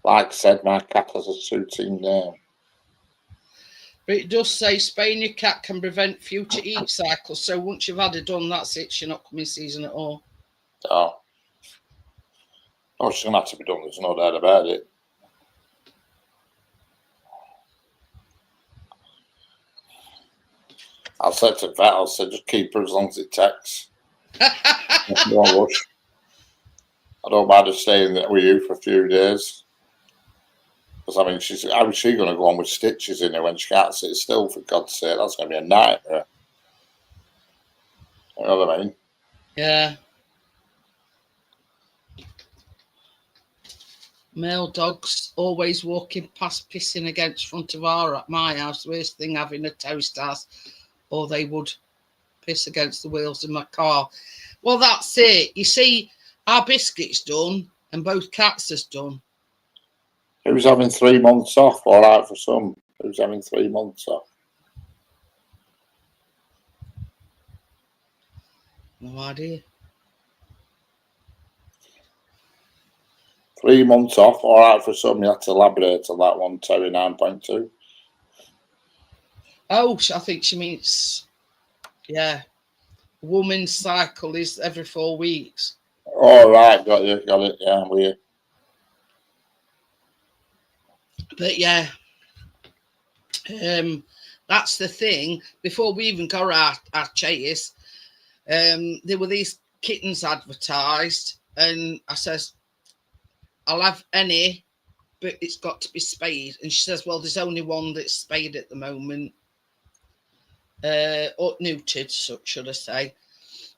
Like I said, my cat has a suiting name. But it does say spaying your cat can prevent future heat cycles. So once you've had it done, that's it. She's not coming season at all. Oh, she's going to have to be done. There's no doubt about it. I'll say to vet, I'll say just keep her as long as it takes. Don't rush. I don't mind her staying there with you for a few days. Because I mean, how is she going to go on with stitches in her when she can't sit still? For God's sake, that's going to be a nightmare. You know what I mean? Yeah. Male dogs always walking past, pissing against front of my house. Worst thing, having a toast house, or they would piss against the wheels of my car. Well, that's it. You see, our biscuit's done, and both cats is done. Who's having 3 months off? All right for some. Who's having 3 months off? No idea. 3 months off, all right for some. You have to elaborate on that one, Terry 9.2. Oh, I think she means, yeah, woman's cycle is every 4 weeks. All right, got it. Yeah, I'm with you. But yeah, that's the thing. Before we even got our chase, there were these kittens advertised, and I says, I'll have any, but it's got to be spayed. And she says, well, there's only one that's spayed at the moment, or neutered, so should I say.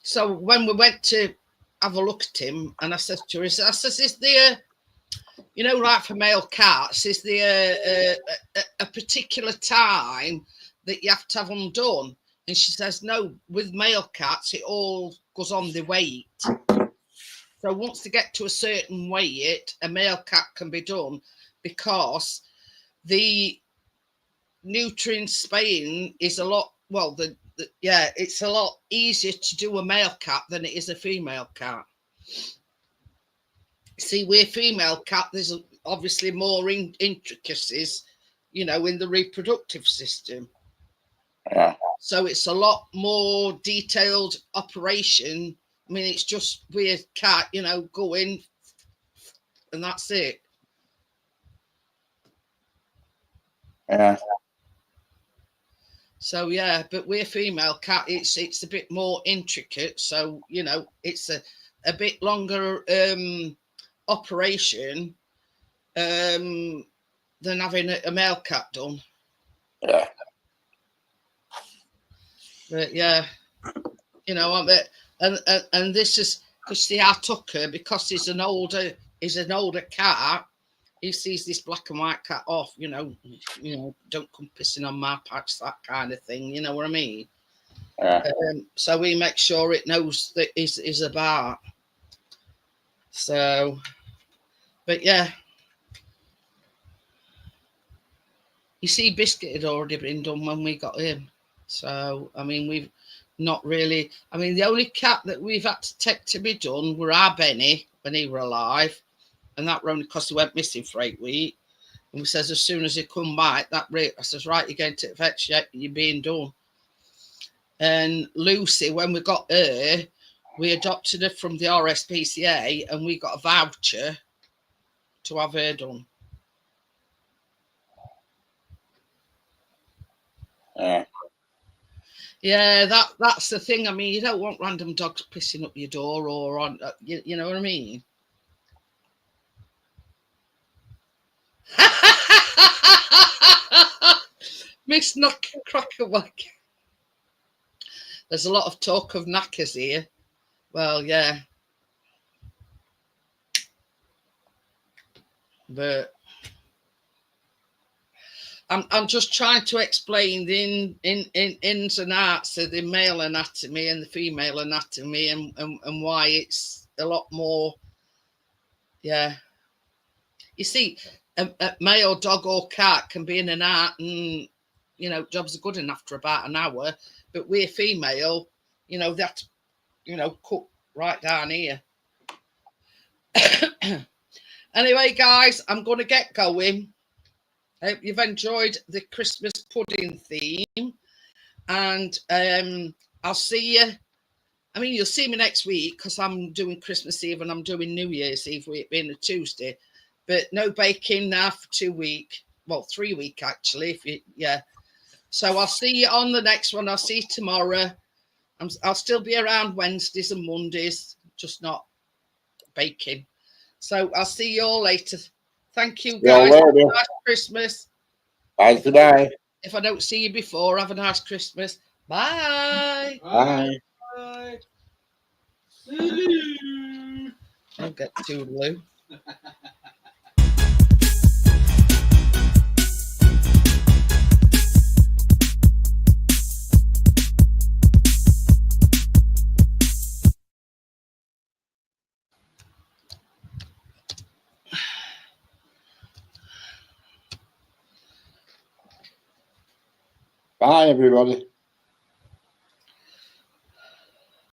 So when we went to have a look at him, and I said to her, I says, is there, you know, like for male cats, is there a particular time that you have to have them done? And she says, no, with male cats, it all goes on the weight. So once they get to a certain weight, a male cat can be done, because the nutrient spaying is a lot, well, it's a lot easier to do a male cat than it is a female cat. See, we're female cat, there's obviously more intricacies, you know, in the reproductive system. Yeah. So it's a lot more detailed operation. I mean, it's just we're cat, you know, go in and that's it. Yeah. So yeah, but we're female cat. It's a bit more intricate. So you know, it's a bit longer operation than having a male cat done. Yeah. But yeah, you know, and this is because see, I took her because he's an older cat. He sees this black and white cat off, you know, don't come pissing on my patch, that kind of thing. You know what I mean? Yeah. So we make sure it knows that is about. So, but yeah, you see, Biscuit had already been done when we got in. So I mean, we've not really. I mean, the only cat that we've had to take to be done were our Benny when he were alive. And that were only because he went missing for 8 weeks. And we says, as soon as he come back, that rate, I says, right, you're going to fetch, yeah, you're being done. And Lucy, when we got her, we adopted her from the RSPCA and we got a voucher to have her done. Yeah. Yeah, that's the thing. I mean, you don't want random dogs pissing up your door or on, you know what I mean? Miss Crackerwack. There's a lot of talk of knackers here. Well, yeah. But I'm just trying to explain the ins and outs of the male anatomy and the female anatomy and why it's a lot more. Yeah. You see, a male dog or cat can be in and out and, you know, jobs are good enough for about an hour, but we're female, you know, that, you know, cut right down here. Anyway, guys, I'm going to get going. I hope you've enjoyed the Christmas pudding theme, and I'll see you. I mean, you'll see me next week because I'm doing Christmas Eve and I'm doing New Year's Eve, it being a Tuesday. But no baking now for 2 weeks. Well, 3 weeks actually. So I'll see you on the next one. I'll see you tomorrow. I'll still be around Wednesdays and Mondays, just not baking. So I'll see you all later. Thank you, See you all guys. Have a later. nice Christmas. Bye for now. If I don't see you before, have a nice Christmas. Bye. Bye. Bye. Don't get too blue. Bye, everybody.